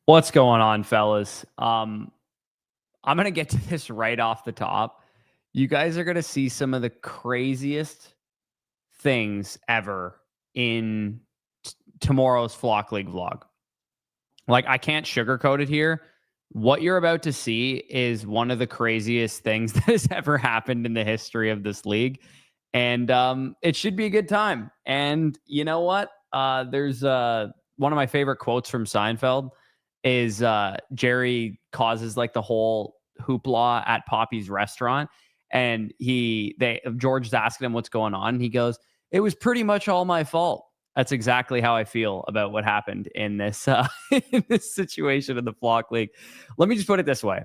What's going on, fellas? I'm gonna get to this right off the top. You guys are gonna see some of the craziest things ever in tomorrow's Flock League vlog. Like, I can't sugarcoat it here. What you're about to see is one of the craziest things that has ever happened in the history of this league, and it should be a good time. And you know what? There's one of my favorite quotes from Seinfeld is Jerry causes like the whole hoopla at Poppy's restaurant, and George's asking him what's going on. And he goes, "It was pretty much all my fault." That's exactly how I feel about what happened in this in this situation in the Flock League. Let me just put it this way: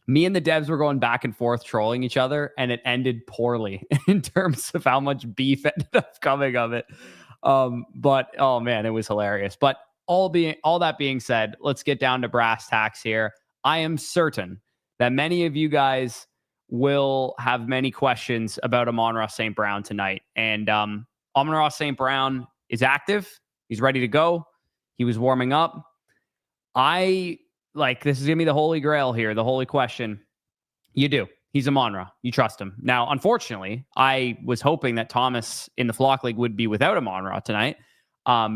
me and the devs were going back and forth trolling each other, and it ended poorly in terms of how much beef ended up coming of it. But oh man, it was hilarious. But all that being said, let's get down to brass tacks here. I am certain that many of you guys will have many questions about Amon-Ra St. Brown tonight. And Amon-Ra St. Brown is active. He's ready to go. He was warming up. This is going to be the holy grail here, the holy question. You do. He's Amon-Ra. You trust him. Now, unfortunately, I was hoping that Thomas in the Flock League would be without Amon-Ra tonight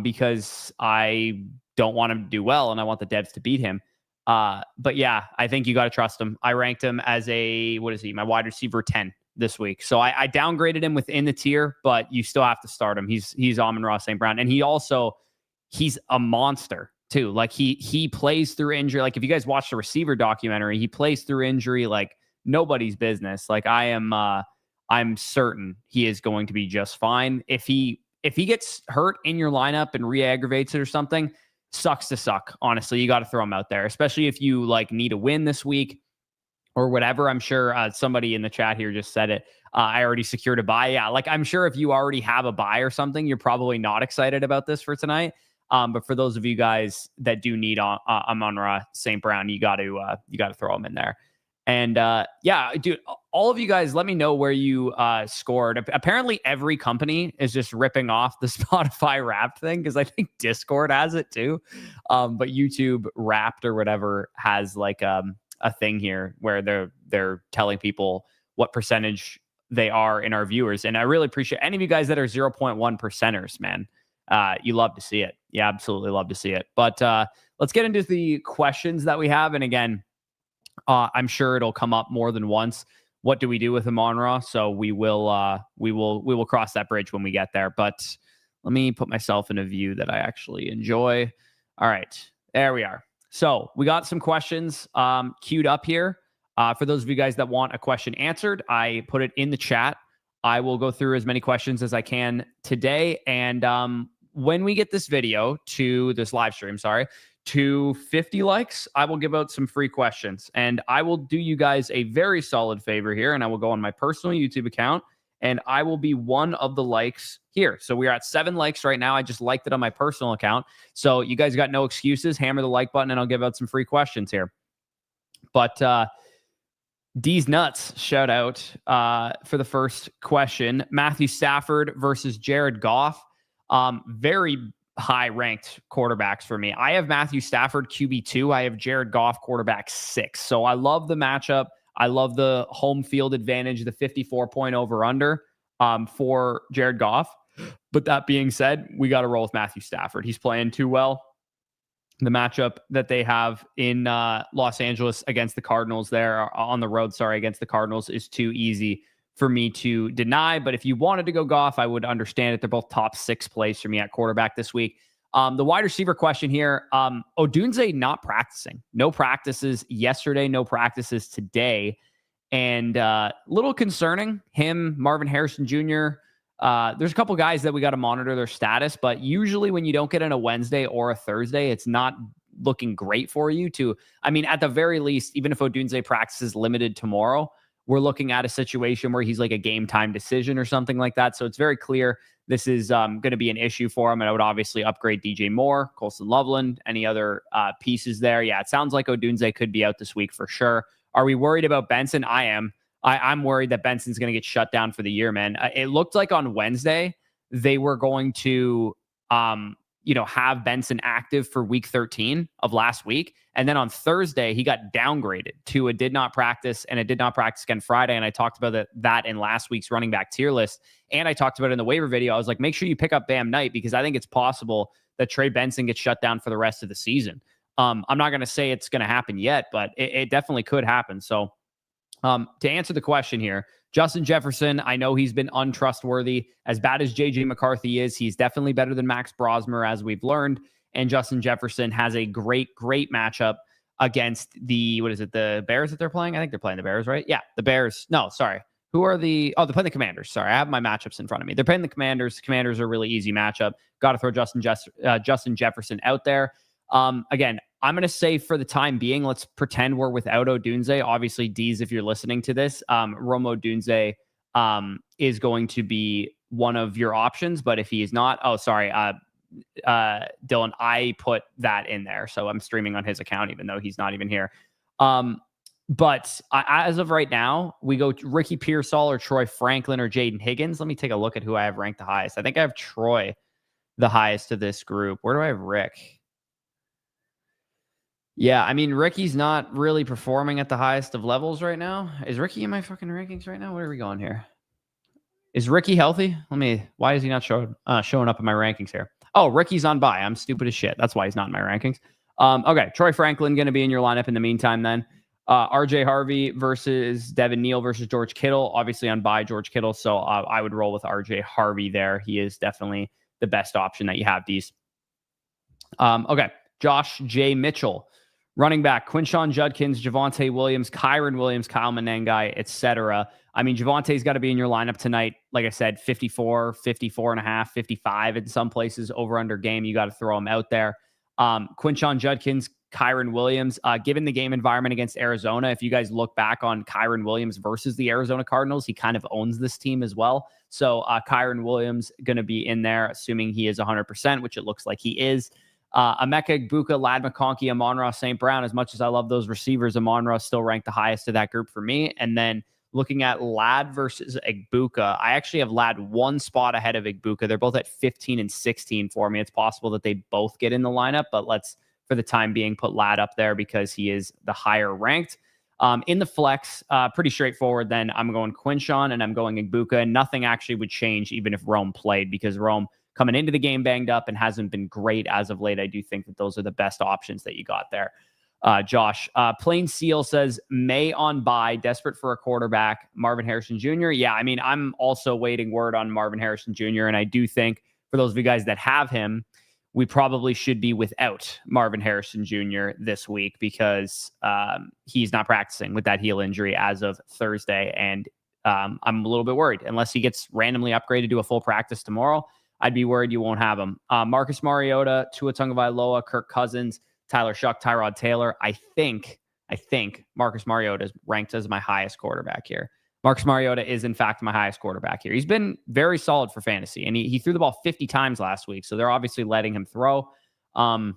because I don't want him to do well and I want the devs to beat him. But yeah, I think you got to trust him. I ranked him as my wide receiver 10 this week. So I downgraded him within the tier, but you still have to start him. He's Amon-Ra St. Brown. And he's a monster too. Like he plays through injury. Like if you guys watch the receiver documentary, he plays through injury like nobody's business. Like I'm certain he is going to be just fine. If he gets hurt in your lineup and re-aggravates it or something, sucks to suck. Honestly, you got to throw him out there, especially if you like need a win this week or whatever. I'm sure somebody in the chat here just said it. I already secured a buy. Yeah, like I'm sure if you already have a buy or something, you're probably not excited about this for tonight. But for those of you guys that do need Amon-Ra St. Brown, you got to throw him in there. And yeah, dude, all of you guys, let me know where you scored. Apparently, every company is just ripping off the Spotify Wrapped thing because I think Discord has it too. But YouTube Wrapped or whatever has like a thing here where they're telling people what percentage they are in our viewers. And I really appreciate any of you guys that are 0.1 percenters, man. You love to see it. Yeah, absolutely love to see it. But let's get into the questions that we have. And again, I'm sure it'll come up more than once. What do we do with Amon-Ra? So we will cross that bridge when we get there. But let me put myself in a view that I actually enjoy. All right, there we are. So we got some questions queued up here. For those of you guys that want a question answered, I put it in the chat. I will go through as many questions as I can today. And when we get this video to this live stream, to 50 likes, I will give out some free questions. And I will do you guys a very solid favor here. And I will go on my personal YouTube account and I will be one of the likes here. So we are at 7 likes right now. I just liked it on my personal account. So you guys got no excuses. Hammer the like button and I'll give out some free questions here. But D's Nuts, shout out for the first question. Matthew Stafford versus Jared Goff. Very high ranked quarterbacks for me. I have Matthew Stafford QB2. I have Jared Goff quarterback 6. So I love the matchup. I love the home field advantage, the 54-point over under for Jared Goff. But that being said, we got to roll with Matthew Stafford. He's playing too well. The matchup that they have in Los Angeles against the Cardinals there on the road, against the Cardinals is too easy for me to deny. But if you wanted to go Goff, I would understand it. They're both top 6 plays for me at quarterback this week. The wide receiver question here, Odunze not practicing. No practices yesterday, no practices today. And little concerning, him, Marvin Harrison Jr., there's a couple guys that we got to monitor their status, but usually when you don't get in a Wednesday or a Thursday, it's not looking great for you at the very least, even if Odunze practices limited tomorrow, we're looking at a situation where he's like a game time decision or something like that. So it's very clear this is going to be an issue for him. And I would obviously upgrade DJ Moore, Colson Loveland, any other pieces there. Yeah, it sounds like Odunze could be out this week for sure. Are we worried about Benson? I am. I'm worried that Benson's going to get shut down for the year, man. It looked like on Wednesday they were going to, have Benson active for week 13 of last week. And then on Thursday, he got downgraded to a did not practice and a did not practice again Friday. And I talked about that in last week's running back tier list. And I talked about it in the waiver video. I was like, make sure you pick up Bam Knight, because I think it's possible that Trey Benson gets shut down for the rest of the season. I'm not going to say it's going to happen yet, but it definitely could happen. So to answer the question here, Justin Jefferson, I know he's been untrustworthy. As bad as J.J. McCarthy is, he's definitely better than Max Brosmer, as we've learned. And Justin Jefferson has a great matchup against the Bears that they're playing? I think they're playing the Bears, right? Yeah, the Bears. No, sorry. Who are they're playing the Commanders. Sorry, I have my matchups in front of me. They're playing the Commanders. The Commanders are a really easy matchup. Got to throw Justin Jefferson out there. Again, I'm going to say for the time being, let's pretend we're without Odunze. Obviously, D's, if you're listening to this, Rome Odunze is going to be one of your options. But if he is not, Dylan, I put that in there. So I'm streaming on his account, even though he's not even here. But as of right now, we go to Ricky Pearsall or Troy Franklin or Jaden Higgins. Let me take a look at who I have ranked the highest. I think I have Troy the highest of this group. Where do I have Rick? Yeah, I mean, Ricky's not really performing at the highest of levels right now. Is Ricky in my fucking rankings right now? Where are we going here? Is Ricky healthy? Why is he not showing up in my rankings here? Oh, Ricky's on bye. I'm stupid as shit. That's why he's not in my rankings. Okay, Troy Franklin going to be in your lineup in the meantime then. RJ Harvey versus Devin Neal versus George Kittle. Obviously on bye, George Kittle. So I would roll with RJ Harvey there. He is definitely the best option that you have, these. Okay, Josh J. Mitchell. Running back, Quinshon Judkins, Javonte Williams, Kyron Williams, Kyle Menengai, etc. I mean, Javonte's got to be in your lineup tonight. Like I said, 54, 54 and a half, 55 in some places, over under game. You got to throw him out there. Quinshon Judkins, Kyron Williams, given the game environment against Arizona, if you guys look back on Kyron Williams versus the Arizona Cardinals, he kind of owns this team as well. So Kyron Williams going to be in there, assuming he is 100%, which it looks like he is. Emeka Egbuka, Lad McConkey, Amon-Ra St. Brown. As much as I love those receivers, Amon-Ra still ranked the highest of that group for me. And then looking at Lad versus Egbuka, I actually have Lad one spot ahead of Egbuka. They're both at 15 and 16 for me. It's possible that they both get in the lineup, but let's, for the time being, put Lad up there because he is the higher ranked. In the flex, pretty straightforward then. I'm going Quinshon and I'm going Egbuka, and nothing actually would change even if Rome played, because Rome coming into the game banged up and hasn't been great as of late. I do think that those are the best options that you got there. Josh, Plain Seal says, May on bye, desperate for a quarterback, Marvin Harrison Jr. Yeah, I mean, I'm also waiting word on Marvin Harrison Jr., and I do think for those of you guys that have him, we probably should be without Marvin Harrison Jr. this week because he's not practicing with that heel injury as of Thursday, and I'm a little bit worried. Unless he gets randomly upgraded to a full practice tomorrow, I'd be worried you won't have him. Marcus Mariota, Tua Tagovailoa, Kirk Cousins, Tyler Shuck, Tyrod Taylor. I think Marcus Mariota is ranked as my highest quarterback here. Marcus Mariota is, in fact, my highest quarterback here. He's been very solid for fantasy, and he threw the ball 50 times last week, so they're obviously letting him throw. And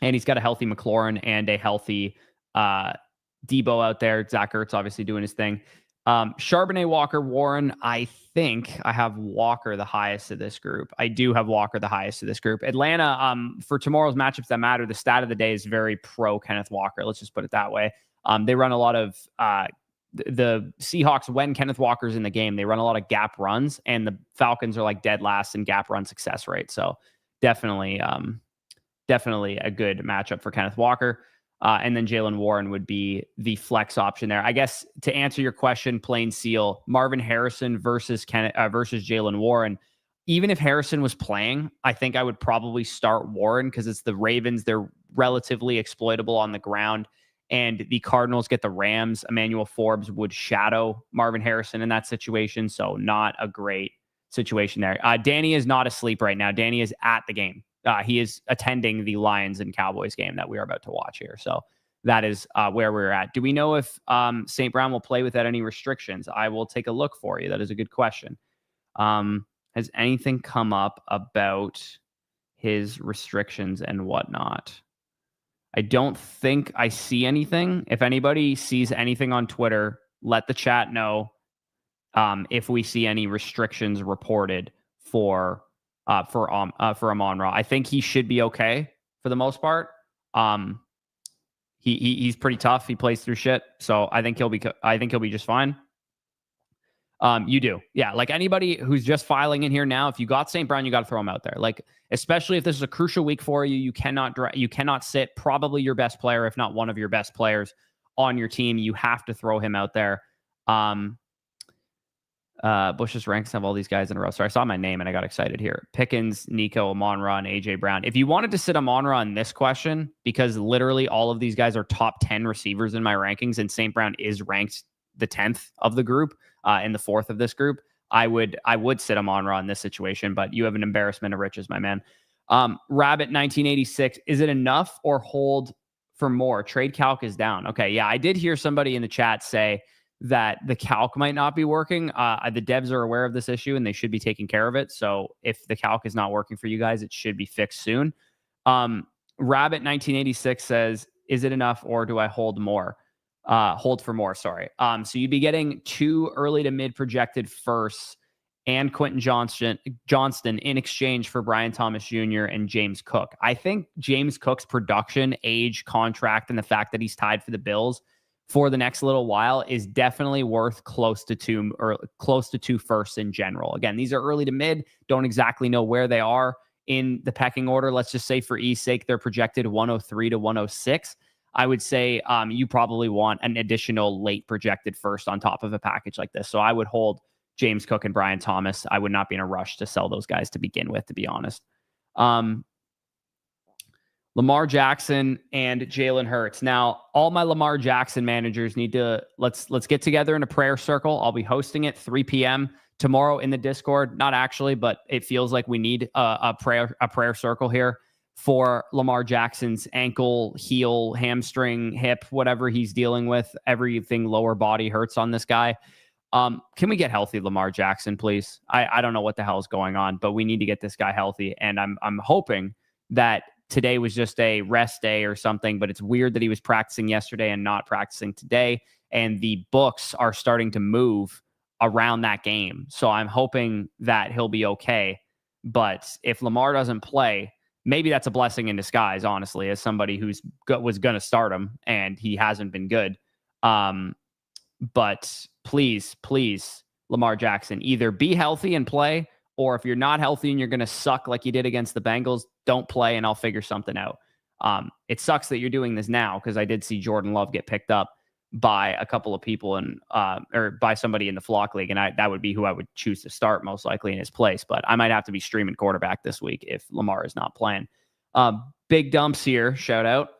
he's got a healthy McLaurin and a healthy Debo out there. Zach Ertz obviously doing his thing. Charbonnet, Walker, Warren. I think I have Walker the highest of this group. I do have Walker the highest of this group. Atlanta, for tomorrow's matchups that matter, the stat of the day is very pro Kenneth Walker. Let's just put it that way. They run a lot of the Seahawks, when Kenneth Walker's in the game, they run a lot of gap runs, and the Falcons are like dead last in gap run success rate. So definitely a good matchup for Kenneth Walker. And then Jalen Warren would be the flex option there. I guess to answer your question, Plain Seal, Marvin Harrison versus Jalen Warren. Even if Harrison was playing, I think I would probably start Warren because it's the Ravens. They're relatively exploitable on the ground, and the Cardinals get the Rams. Emmanuel Forbes would shadow Marvin Harrison in that situation, so not a great situation there. Danny is not asleep right now. Danny is at the game. He is attending the Lions and Cowboys game that we're about to watch here. So that is where we're at. Do we know if St. Brown will play without any restrictions? I will take a look for you. That is a good question. Has anything come up about his restrictions and whatnot? I don't think I see anything. If anybody sees anything on Twitter, let the chat know if we see any restrictions reported for for Amon-Ra. I think he should be okay for the most part. He's pretty tough. He plays through shit, so I think he'll be just fine. You do. Yeah. Like anybody who's just filing in here now, if you got St. Brown, you got to throw him out there. Like, especially if this is a crucial week for you, you cannot sit probably your best player, if not one of your best players on your team. You have to throw him out there. Bush's ranks have all these guys in a row. So I saw my name and I got excited here. Pickens, Nico, Amon-Ra, and AJ Brown. If you wanted to sit Amon-Ra in this question, because literally all of these guys are top 10 receivers in my rankings, and St. Brown is ranked the 10th of the group, in the 4th of this group, I would sit Amon-Ra in this situation, but you have an embarrassment of riches, my man. Rabbit 1986, is it enough or hold for more? Trade Calc is down. Okay, yeah, I did hear somebody in the chat say that the Calc might not be working. The devs are aware of this issue and they should be taking care of it. So if the Calc is not working for you guys, it should be fixed soon. Rabbit 1986 says, is it enough or do I hold more? Hold for more, sorry. So you'd be getting 2 early to mid projected firsts and Quentin Johnston in exchange for Brian Thomas Jr. and James Cook. I think James Cook's production, age, contract, and the fact that he's tied for the Bills for the next little while is definitely worth close to 2 firsts in general. Again, these are early to mid. Don't exactly know where they are in the pecking order. Let's just say for ease sake, they're projected 103 to 106. I would say you probably want an additional late projected first on top of a package like this. So I would hold James Cook and Brian Thomas. I would not be in a rush to sell those guys to begin with, to be honest. Lamar Jackson and Jalen Hurts. Now, all my Lamar Jackson managers need to let's get together in a prayer circle. I'll be hosting it 3 p.m. tomorrow in the Discord. Not actually, but it feels like we need a prayer circle here for Lamar Jackson's ankle, heel, hamstring, hip, whatever he's dealing with. Everything lower body hurts on this guy. Can we get healthy, Lamar Jackson, please? I don't know what the hell is going on, but we need to get this guy healthy. And I'm hoping that today was just a rest day or something, but it's weird that he was practicing yesterday and not practicing today. And the books are starting to move around that game. So I'm hoping that he'll be okay. But if Lamar doesn't play, maybe that's a blessing in disguise, honestly, as somebody who's was going to start him and he hasn't been good. But please, Lamar Jackson, either be healthy and play, or if you're not healthy and you're going to suck like you did against the Bengals, don't play and I'll figure something out. It sucks that you're doing this now because I did see Jordan Love get picked up by a couple of people and or by somebody in the Flock League, and that would be who I would choose to start most likely in his place. But I might have to be streaming quarterback this week if Lamar is not playing. Big dumps here. Shout out.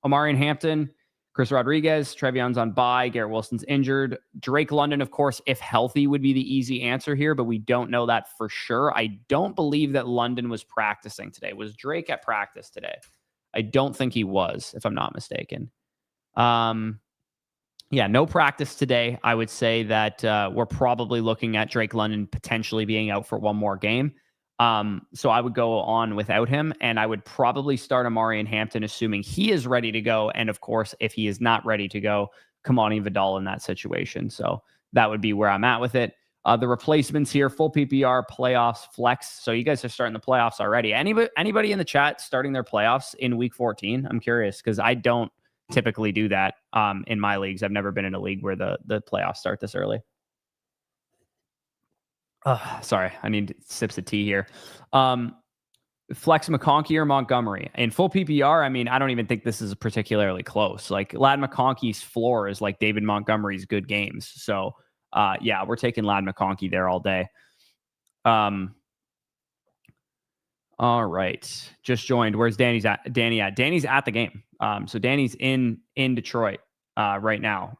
Omarion Hampton, Chris Rodriguez, Trevion's on bye, Garrett Wilson's injured. Drake London, of course, if healthy, would be the easy answer here, but we don't know that for sure. I don't believe that London was practicing today. Was Drake at practice today? I don't think he was, if I'm not mistaken. Yeah, no practice today. I would say that we're probably looking at Drake London potentially being out for one more game. So I would go on without him, and I would probably start Omarion Hampton, assuming he is ready to go. And of course, if he is not ready to go, Kamani Vidal in that situation. So that would be where I'm at with it. The replacements here, full PPR, playoffs, flex. So you guys are starting the playoffs already. Anybody in the chat starting their playoffs in week 14? I'm curious because I don't typically do that in my leagues. I've never been in a league where the playoffs start this early. Sorry, I need sips of tea here. Flex McConkey or Montgomery in full PPR. I mean, I don't even think this is particularly close. Like Lad McConkey's floor is like David Montgomery's good games. So yeah, we're taking Lad McConkey there all day. All right, just joined. Where's Danny at? Danny's at the game. So Danny's in Detroit right now,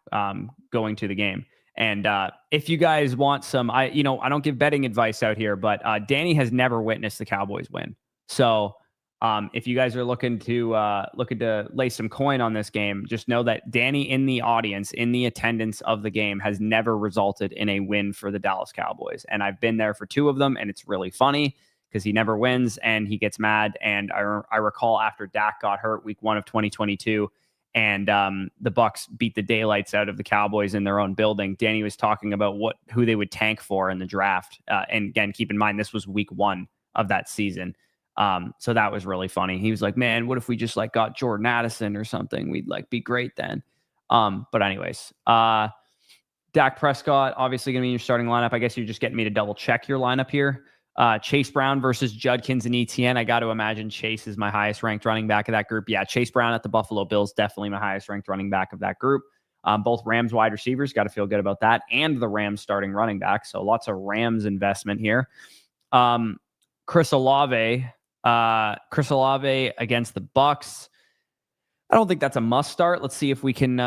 going to the game. And if you guys want some, I don't give betting advice out here, but Danny has never witnessed the Cowboys win. So if you guys are looking to lay some coin on this game, just know that Danny in the audience, in the attendance of the game, has never resulted in a win for the Dallas Cowboys. And I've been there for 2 of them, and it's really funny because he never wins and he gets mad. And I recall after Dak got hurt week 1 of 2022, and the Bucs beat the daylights out of the Cowboys in their own building, Danny was talking about who they would tank for in the draft. And again, keep in mind, this was week 1 of that season. So that was really funny. He was like, man, what if we just like got Jordan Addison or something? We'd like be great then. But anyways, Dak Prescott, obviously going to be in your starting lineup. I guess you're just getting me to double check your lineup here. Chase Brown versus Judkins and ETN. I got to imagine Chase is my highest ranked running back of that group. Yeah, Chase Brown at the Buffalo Bills, definitely my highest ranked running back of that group. Both Rams wide receivers, got to feel good about that. And the Rams starting running back. So lots of Rams investment here. Chris Olave against the Bucks. I don't think that's a must start. Let's see if we can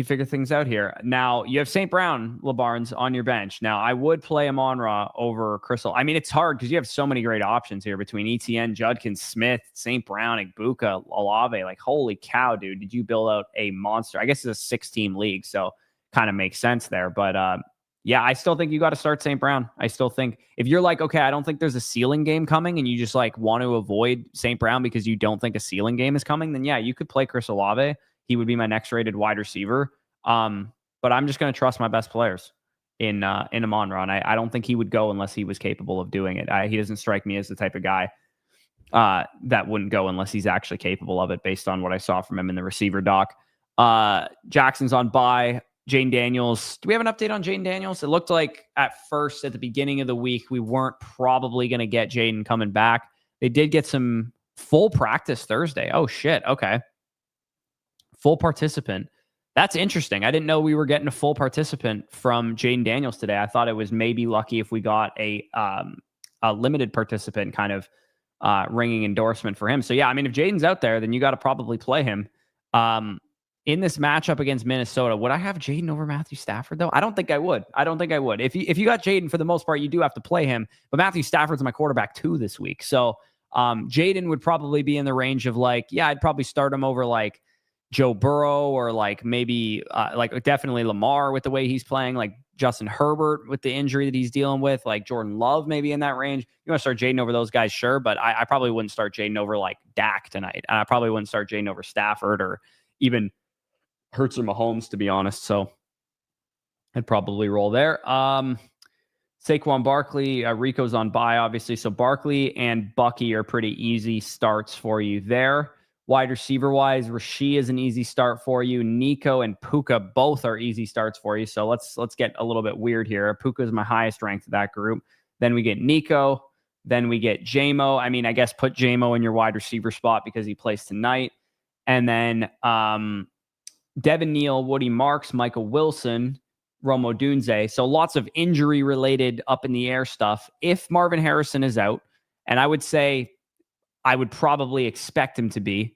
figure things out here. Now, you have St. Brown, LeBarnes, on your bench. Now, I would play Amon-Ra over Chris. I mean, it's hard because you have so many great options here between ETN, Judkins, Smith, St. Brown, Igbuka, Olave. Like, holy cow, dude. Did you build out a monster? I guess it's a 6-team league, so kind of makes sense there. But yeah, I still think you got to start St. Brown. I still think if you're like, okay, I don't think there's a ceiling game coming and you just like want to avoid St. Brown because you don't think a ceiling game is coming, then yeah, you could play Chris Olave. He would be my next rated wide receiver. But I'm just going to trust my best players in Amon-Ra. And I don't think he would go unless he was capable of doing it. He doesn't strike me as the type of guy that wouldn't go unless he's actually capable of it based on what I saw from him in the receiver doc. Jackson's on bye. Jane Daniels. Do we have an update on Jane Daniels? It looked like at first, at the beginning of the week, we weren't probably going to get Jaden coming back. They did get some full practice Thursday. Oh, shit. Okay. Full participant. That's interesting. I didn't know we were getting a full participant from Jane Daniels today. I thought it was maybe lucky if we got a limited participant kind of ringing endorsement for him. So, yeah, I mean, if Jaden's out there, then you got to probably play him. In this matchup against Minnesota, would I have Jaden over Matthew Stafford, though? I don't think I would. If you got Jaden, for the most part, you do have to play him. But Matthew Stafford's my quarterback, too, this week. So Jaden would probably be in the range of, like, yeah, I'd probably start him over, like, Joe Burrow or, like, maybe, like, definitely Lamar with the way he's playing, like, Justin Herbert with the injury that he's dealing with, like, Jordan Love maybe in that range. You want to start Jaden over those guys, sure, but I probably wouldn't start Jaden over, like, Dak tonight. And I probably wouldn't start Jaden over Stafford or even Hurts or Mahomes, to be honest. So I'd probably roll there. Saquon Barkley, Rico's on bye, obviously. So Barkley and Bucky are pretty easy starts for you there. Wide receiver-wise, Rasheed is an easy start for you. Nico and Puka both are easy starts for you. So let's get a little bit weird here. Puka is my highest ranked of that group. Then we get Nico. Then we get J-Mo. I mean, I guess put J-Mo in your wide receiver spot because he plays tonight. And then Devin Neal, Woody Marks, Michael Wilson, Rome Odunze. So lots of injury-related up-in-the-air stuff. If Marvin Harrison is out, and I would say I would probably expect him to be,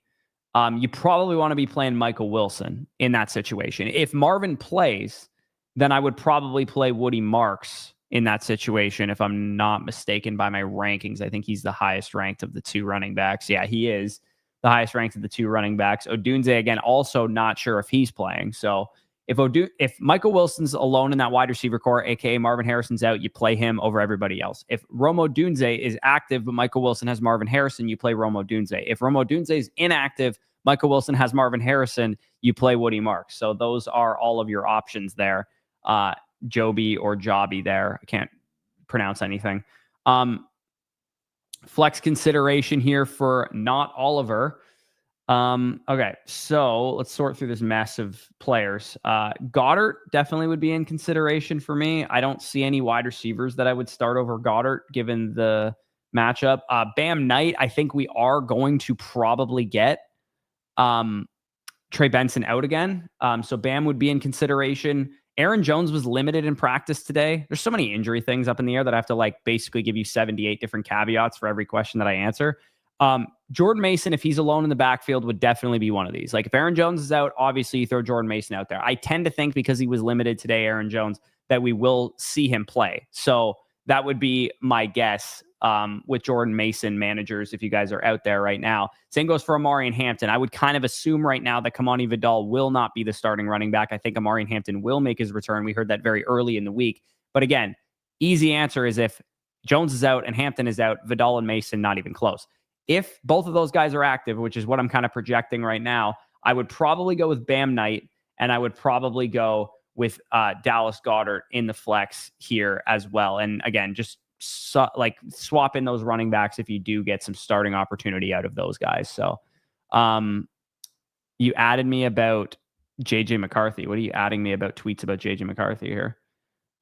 you probably want to be playing Michael Wilson in that situation. If Marvin plays, then I would probably play Woody Marks in that situation, if I'm not mistaken by my rankings. I think he's the highest ranked of the two running backs. Yeah, he is the highest ranked of the two running backs. Odunze, again, also not sure if he's playing. So if Michael Wilson's alone in that wide receiver core, aka Marvin Harrison's out, you play him over everybody else. If Rome Odunze is active, but Michael Wilson has Marvin Harrison, you play Rome Odunze. If Rome Odunze is inactive, Michael Wilson has Marvin Harrison, you play Woody Marks. So those are all of your options there. Joby or Jobby there. I can't pronounce anything. Flex consideration here for not Oliver. Okay, so let's sort through this mess of players. Goddard definitely would be in consideration for me. I don't see any wide receivers that I would start over Goddard given the matchup. Bam Knight, I think we are going to probably get Trey Benson out again. So Bam would be in consideration. Aaron Jones was limited in practice today. There's so many injury things up in the air that I have to like basically give you 78 different caveats for every question that I answer. Jordan Mason, if he's alone in the backfield, would definitely be one of these. Like if Aaron Jones is out, obviously you throw Jordan Mason out there. I tend to think because he was limited today, Aaron Jones, that we will see him play. So that would be my guess with Jordan Mason managers, if you guys are out there right now. Same goes for Amari and Hampton. I would kind of assume right now that Kamani Vidal will not be the starting running back. I think Amari and Hampton will make his return. We heard that very early in the week. But again, easy answer is if Jones is out and Hampton is out, Vidal and Mason, not even close. If both of those guys are active, which is what I'm kind of projecting right now, I would probably go with Bam Knight, and I would probably go with Dallas Goedert in the flex here as well. And again, just swap in those running backs if you do get some starting opportunity out of those guys. So you added me about JJ McCarthy. What are you adding me about tweets about JJ McCarthy here?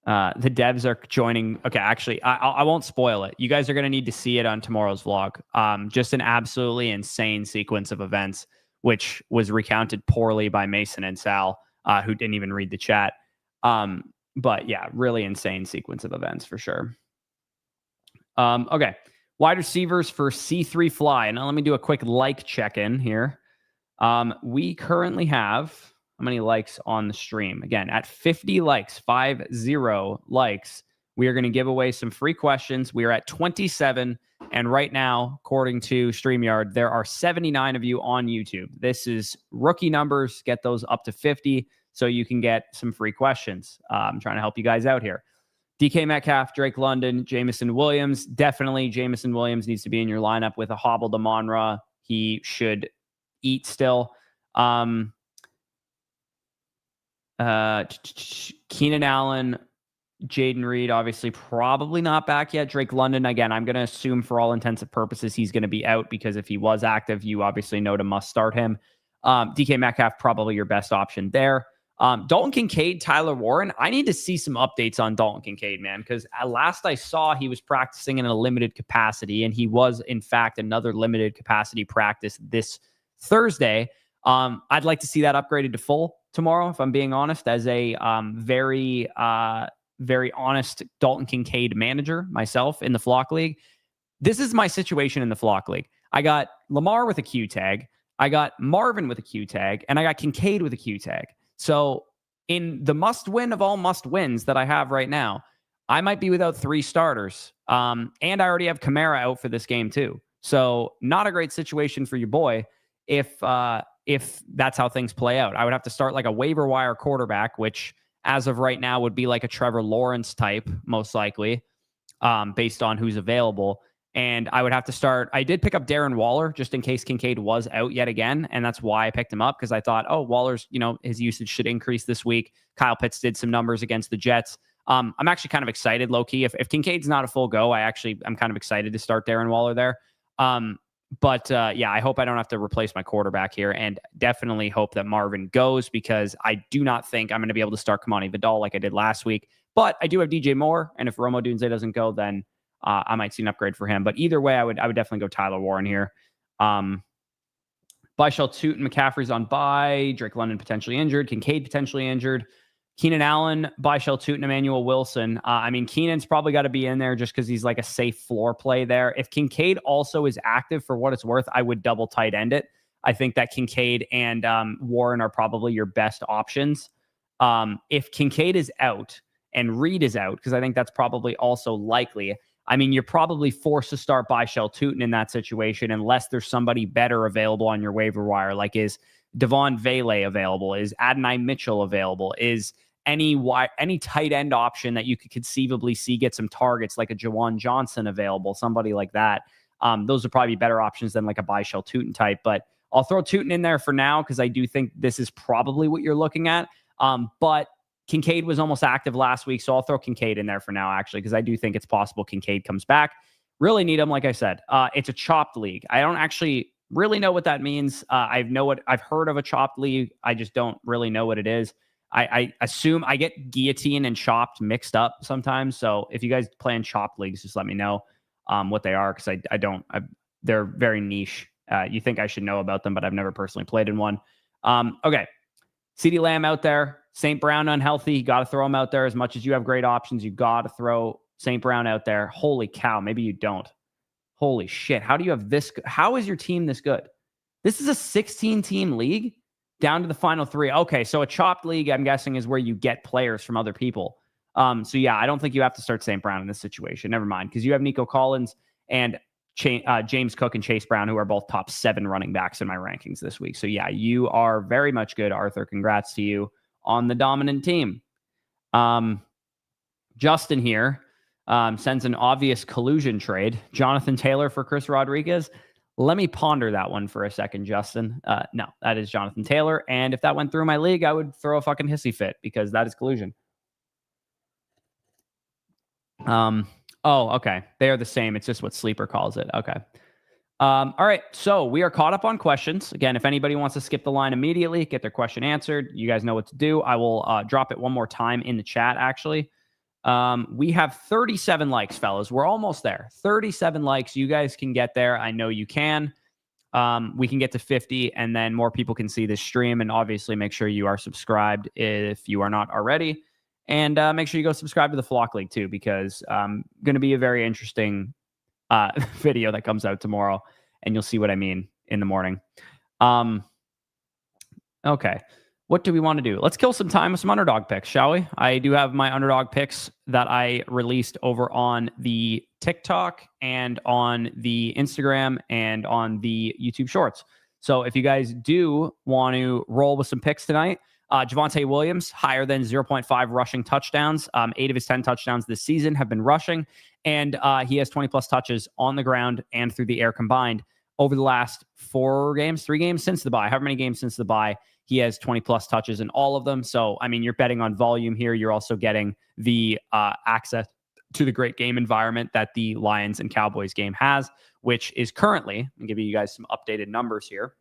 The devs are joining. Okay, actually, I won't spoil it. You guys are going to need to see it on tomorrow's vlog. Just an absolutely insane sequence of events, which was recounted poorly by Mason and Sal, who didn't even read the chat. But yeah, really insane sequence of events for sure. Okay, wide receivers for C3 Fly. Now let me do a quick like check-in here. We currently have how many likes on the stream? Again, at 50 likes, 50 likes, we are going to give away some free questions. We are at 27. And right now, according to StreamYard, there are 79 of you on YouTube. This is rookie numbers. Get those up to 50 so you can get some free questions. I'm trying to help you guys out here. DK Metcalf, Drake London, Jameson Williams. Definitely Jameson Williams needs to be in your lineup with a hobbled Amon-Ra. He should eat still. Keenan Allen, Jaden Reed, obviously probably not back yet. Drake London, again, I'm going to assume for all intents and purposes he's going to be out because if he was active, you obviously know to must start him. DK Metcalf, probably your best option there. Dalton Kincaid, Tyler Warren. I need to see some updates on Dalton Kincaid, man, because last I saw he was practicing in a limited capacity, and he was, in fact, another limited capacity practice this Thursday. I'd like to see that upgraded to full tomorrow, if I'm being honest, as a very honest Dalton Kincaid manager myself in the Flock League. This is my situation in the Flock League. I got Lamar with a Q tag, I got Marvin with a Q tag, and I got Kincaid with a Q tag. So in the must win of all must wins that I have right now, I might be without 3 starters. And I already have Kamara out for this game too. So not a great situation for your boy if that's how things play out. I would have to start like a waiver wire quarterback, which as of right now would be like a Trevor Lawrence type, most likely, based on who's available. And I would have to start. I did pick up Darren Waller just in case Kincaid was out yet again. And that's why I picked him up, because I thought, oh, Waller's, his usage should increase this week. Kyle Pitts did some numbers against the Jets. I'm actually kind of excited, low key. If Kincaid's not a full go, I'm kind of excited to start Darren Waller there. But I hope I don't have to replace my quarterback here, and definitely hope that Marvin goes, because I do not think I'm going to be able to start Kamani Vidal like I did last week. But I do have DJ Moore, and if Romo Dunze doesn't go, then I might see an upgrade for him. But either way, I would definitely go Tyler Warren here. Bye Shell Toot and McCaffrey's on bye. Drake London potentially injured. Kincaid potentially injured. Keenan Allen, bye Shell Toot and Emmanuel Wilson. Keenan's probably got to be in there just because he's like a safe floor play there. If Kincaid also is active, for what it's worth, I would double tight end it. I think that Kincaid and Warren are probably your best options. If Kincaid is out and Reed is out, because I think that's probably also likely, you're probably forced to start by Shell Tootin in that situation, unless there's somebody better available on your waiver wire. Like, is Devon Vele available? Is Adonai Mitchell available? Is any tight end option that you could conceivably see get some targets, like a Jawan Johnson available, somebody like that? Those would probably be better options than like a by Shell Tootin type. But I'll throw Tootin in there for now, because I do think this is probably what you're looking at. But Kincaid was almost active last week, so I'll throw Kincaid in there for now, actually, because I do think it's possible Kincaid comes back. Really need him, like I said. It's a chopped league. I don't actually really know what that means. I've heard of a chopped league. I just don't really know what it is. I assume I get guillotine and chopped mixed up sometimes. So if you guys play in chopped leagues, just let me know what they are, because they're very niche. You think I should know about them, but I've never personally played in one. Okay. CeeDee Lamb out there. St. Brown unhealthy. You got to throw him out there. As much as you have great options, you got to throw St. Brown out there. Holy cow. Maybe you don't. Holy shit. How do you have this? How is your team this good? This is a 16-team league down to the final 3. Okay, so a chopped league, I'm guessing, is where you get players from other people. I don't think you have to start St. Brown in this situation. Never mind, because you have Nico Collins and James Cook and Chase Brown, who are both top 7 running backs in my rankings this week. So yeah, you are very much good, Arthur. Congrats to you on the dominant team. Justin here sends an obvious collusion trade. Jonathan Taylor for Chris Rodriguez. Let me ponder that one for a second, Justin. No, that is Jonathan Taylor. And if that went through my league, I would throw a fucking hissy fit, because that is collusion. Oh, okay. They are the same. It's just what Sleeper calls it. Okay. All right. So we are caught up on questions. Again, if anybody wants to skip the line immediately, get their question answered, you guys know what to do. I will drop it one more time in the chat, actually. We have 37 likes, fellas. We're almost there. 37 likes. You guys can get there. I know you can. We can get to 50, and then more people can see this stream. And obviously, make sure you are subscribed if you are not already. And make sure you go subscribe to the Flock League, too, because going to be a very interesting video that comes out tomorrow, and you'll see what I mean in the morning. Okay. What do we want to do? Let's kill some time with some underdog picks, shall we? I do have my underdog picks that I released over on the TikTok and on the Instagram and on the YouTube Shorts. So if you guys do want to roll with some picks tonight, Javonte Williams, higher than 0.5 rushing touchdowns. 8 of his 10 touchdowns this season have been rushing, and he has 20-plus touches on the ground and through the air combined over the last 3 games since the bye. However many games since the bye, he has 20-plus touches in all of them. So, I mean, you're betting on volume here. You're also getting the access to the great game environment that the Lions and Cowboys game has, which is currently, I'm giving you guys some updated numbers here.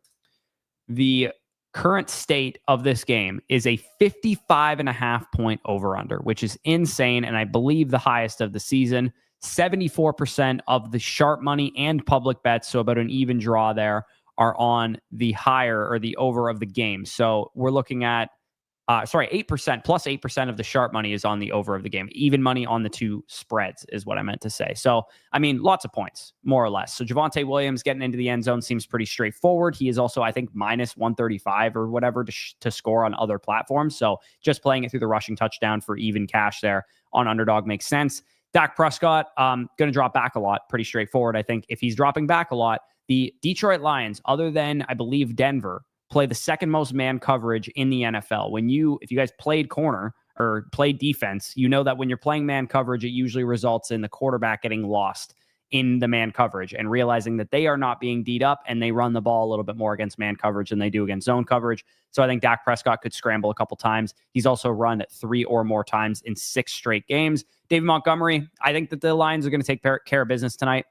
The current state of this game is a 55.5 point over-under, which is insane, and I believe the highest of the season. 74% of the sharp money and public bets, so about an even draw there, are on the higher or the over of the game. So we're looking at 8%, plus 8% of the sharp money is on the over of the game. Even money on the 2 spreads is what I meant to say. So, I mean, lots of points, more or less. So Javonte Williams getting into the end zone seems pretty straightforward. He is also, I think, minus 135 or whatever to score on other platforms. So just playing it through the rushing touchdown for even cash there on Underdog makes sense. Dak Prescott, going to drop back a lot. Pretty straightforward, I think. If he's dropping back a lot, the Detroit Lions, other than, I believe, Denver, play the second most man coverage in the NFL. If you guys played corner or played defense, you know that when you're playing man coverage, it usually results in the quarterback getting lost in the man coverage and realizing that they are not being D'd up, and they run the ball a little bit more against man coverage than they do against zone coverage. So I think Dak Prescott could scramble a couple times. He's also run 3 or more times in 6 straight games. David Montgomery, I think that the Lions are going to take care of business tonight.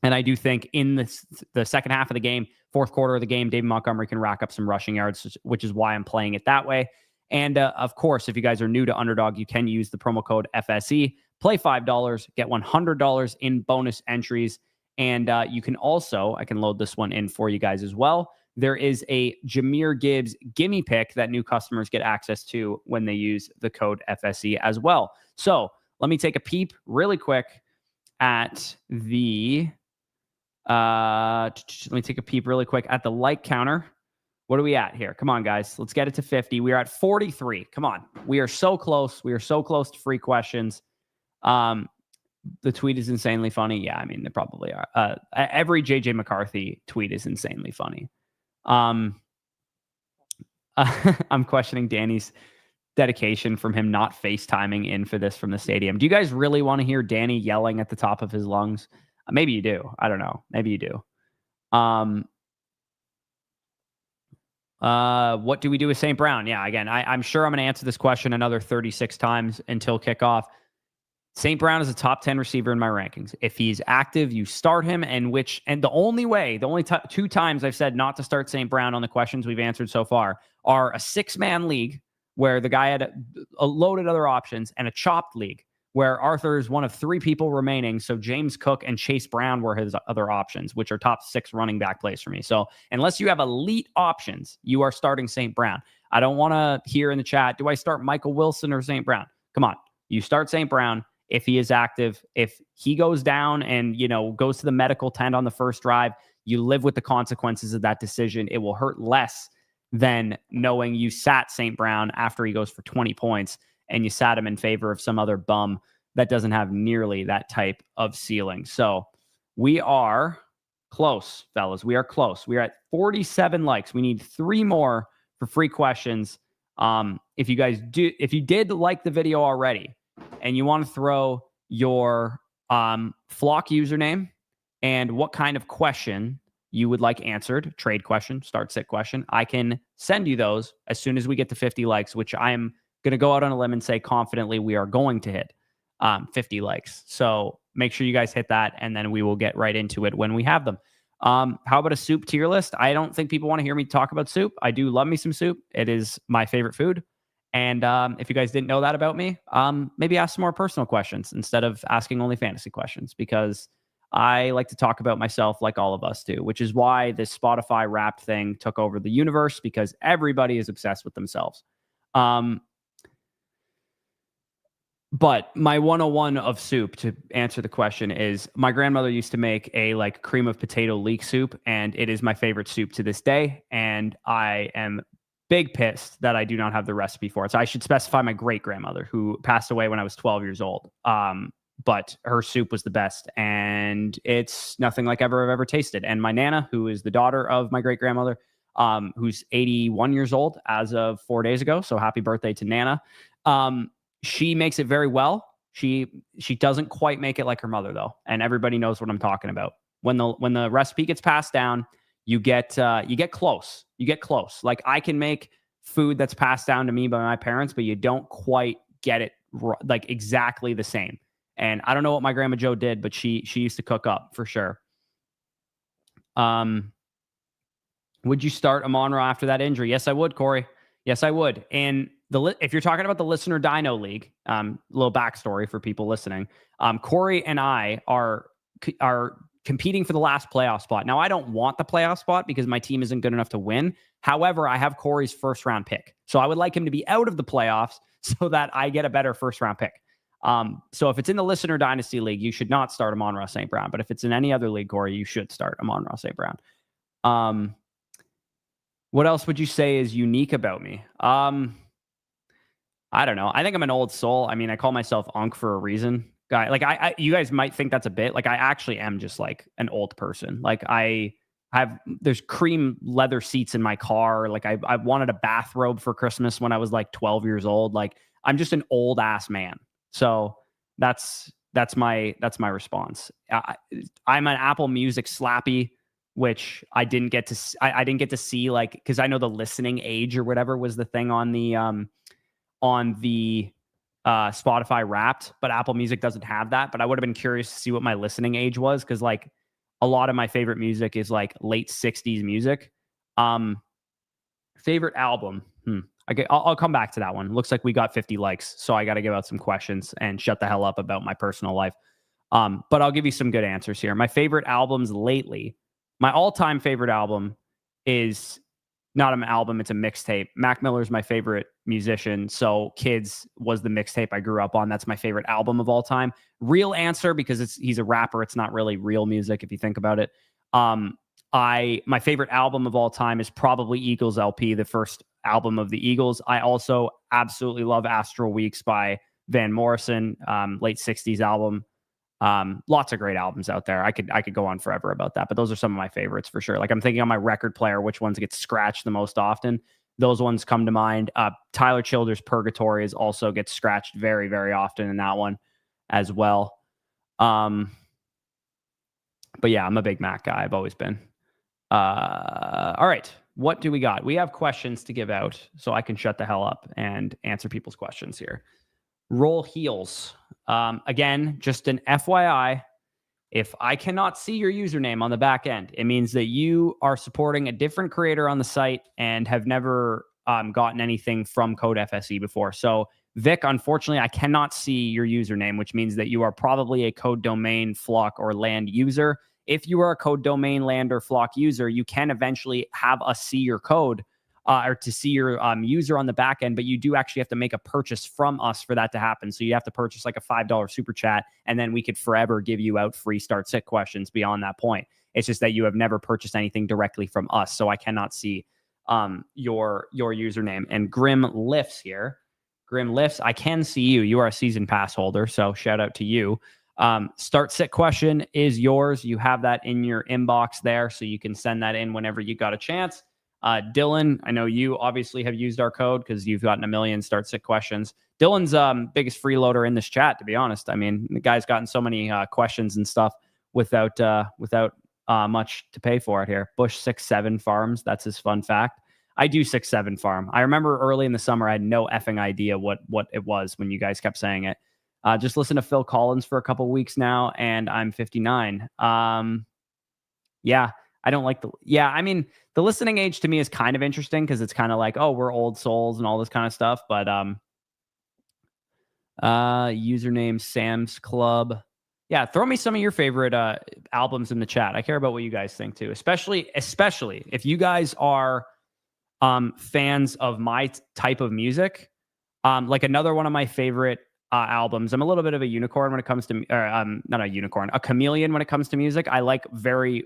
And I do think in the second half of the game, fourth quarter of the game, David Montgomery can rack up some rushing yards, which is why I'm playing it that way. And of course, if you guys are new to Underdog, you can use the promo code FSE, play $5, get $100 in bonus entries. And you can also, I can load this one in for you guys as well. There is a Jahmyr Gibbs gimme pick that new customers get access to when they use the code FSE as well. So let me take a peep really quick at the... let me take a peep really quick at the like counter. What are we at here? Come on, guys. Let's get it to 50. We are at 43. Come on. We are so close. We are so close to free questions. The tweet is insanely funny. Yeah, I mean, they probably are. Every JJ McCarthy tweet is insanely funny. I'm questioning Danny's dedication from him not FaceTiming in for this from the stadium. Do you guys really want to hear Danny yelling at the top of his lungs? Maybe you do. I don't know. Maybe you do. What do we do with St. Brown? Yeah, again, I'm sure I'm going to answer this question another 36 times until kickoff. St. Brown is a top 10 receiver in my rankings. If he's active, you start him. And the only 2 times I've said not to start St. Brown on the questions we've answered so far are a 6-man league where the guy had a loaded other options, and a chopped league where Arthur is one of 3 people remaining. So James Cook and Chase Brown were his other options, which are top 6 running back plays for me. So unless you have elite options, you are starting St. Brown. I don't want to hear in the chat, do I start Michael Wilson or St. Brown? Come on. You start St. Brown if he is active. If he goes down and, goes to the medical tent on the first drive, you live with the consequences of that decision. It will hurt less than knowing you sat St. Brown after he goes for 20 points and you sat him in favor of some other bum that doesn't have nearly that type of ceiling. So we are close, fellas. We are close. We are at 47 likes. We need 3 more for free questions. If you did like the video already and you want to throw your Flock username and what kind of question you would like answered, trade question, start sit question, I can send you those as soon as we get to 50 likes, which I am going to go out on a limb and say confidently we are going to hit. 50 likes. So make sure you guys hit that, and then we will get right into it when we have them. How about a soup tier list? I don't think people want to hear me talk about soup. I do love me some soup. It is my favorite food. And if you guys didn't know that about me, maybe ask some more personal questions instead of asking only fantasy questions, because I like to talk about myself like all of us do, which is why this Spotify Wrapped thing took over the universe, because everybody is obsessed with themselves. But my 101 of soup, to answer the question, is my grandmother used to make a like cream of potato leek soup, and it is my favorite soup to this day. And I am big pissed that I do not have the recipe for it. So I should specify my great grandmother, who passed away when I was 12 years old. But her soup was the best, and it's nothing like I've ever tasted. And my Nana, who is the daughter of my great grandmother, who's 81 years old as of 4 days ago. So happy birthday to Nana. She makes it very well. She doesn't quite make it like her mother, though, and everybody knows what I'm talking about. When the recipe gets passed down, you get close. You get close. Like, I can make food that's passed down to me by my parents, but you don't quite get it like exactly the same. And I don't know what my grandma Jo did, but she used to cook up for sure. Would you start Amon-Ra after that injury? Yes, I would, Corey. Yes, I would. And if you're talking about the Listener Dino League, little backstory for people listening, Corey and I are competing for the last playoff spot. Now, I don't want the playoff spot because my team isn't good enough to win. However, I have Corey's first round pick. So I would like him to be out of the playoffs so that I get a better first round pick. So if it's in the Listener Dynasty League, you should not start Amon-Ra St. Brown. But if it's in any other league, Corey, you should start Amon-Ra St. Brown. What else would you say is unique about me? I don't know. I think I'm an old soul. I mean, I call myself Unk for a reason. Guy, like you guys might think that's a bit. Like, I actually am just like an old person. Like, there's cream leather seats in my car. Like, I wanted a bathrobe for Christmas when I was like 12 years old. Like, I'm just an old ass man. So that's my response. I'm an Apple Music slappy, which I didn't get to see, like, because I know the listening age or whatever was the thing on the Spotify Wrapped, but Apple Music doesn't have that. But I would have been curious to see what my listening age was, because like a lot of my favorite music is like late 60s music. Favorite album. I'll come back to that one. Looks like we got 50 likes, so I got to give out some questions and shut the hell up about my personal life. But I'll give you some good answers here. My favorite albums lately. My all-time favorite album is not an album, it's a mixtape. Mac Miller's my favorite musician, so Kids was the mixtape I grew up on. That's my favorite album of all time. Real answer, because he's a rapper, it's not really real music if you think about it. My favorite album of all time is probably Eagles LP, the first album of the Eagles. I also absolutely love Astral Weeks by Van Morrison, late 60s album. Lots of great albums out there. I could go on forever about that, but those are some of my favorites for sure. Like, I'm thinking on my record player, which ones get scratched the most often. Those ones come to mind. Tyler Childers' Purgatory also gets scratched very, very often in that one as well. But yeah, I'm a big Mac guy. I've always been. All right. What do we got? We have questions to give out, so I can shut the hell up and answer people's questions here. Roll Heels. Again, just an FYI, if I cannot see your username on the back end, it means that you are supporting a different creator on the site and have never gotten anything from Code FSE before. So, Vic, unfortunately, I cannot see your username, which means that you are probably a Code Domain, Flock, or Land user. If you are a Code Domain, Land, or Flock user, you can eventually have us see your code or to see your user on the back end, but you do actually have to make a purchase from us for that to happen. So you have to purchase like a $5 super chat, and then we could forever give you out free start sit questions beyond that point. It's just that you have never purchased anything directly from us, so I cannot see your username. And Grim Lifts here. Grim Lifts, I can see you. You are a season pass holder, so shout out to you. Start sit question is yours. You have that in your inbox there, so you can send that in whenever you got a chance. Dylan, I know you obviously have used our code because you've gotten a million start sit questions. Dylan's biggest freeloader in this chat, to be honest. I mean, the guy's gotten so many questions and stuff without much to pay for it here. Bush 6-7 farms. That's his fun fact. I do 6-7 farm. I remember early in the summer, I had no effing idea what it was when you guys kept saying it. Just listen to Phil Collins for a couple weeks now, and I'm 59. Yeah, I don't like I mean, the listening age to me is kind of interesting because it's kind of like, oh, we're old souls and all this kind of stuff. But username Sam's Club. Yeah, throw me some of your favorite albums in the chat. I care about what you guys think too, especially if you guys are fans of my type of music. Like another one of my favorite albums. I'm a little bit of a unicorn when it comes to, not a unicorn, a chameleon when it comes to music. I like very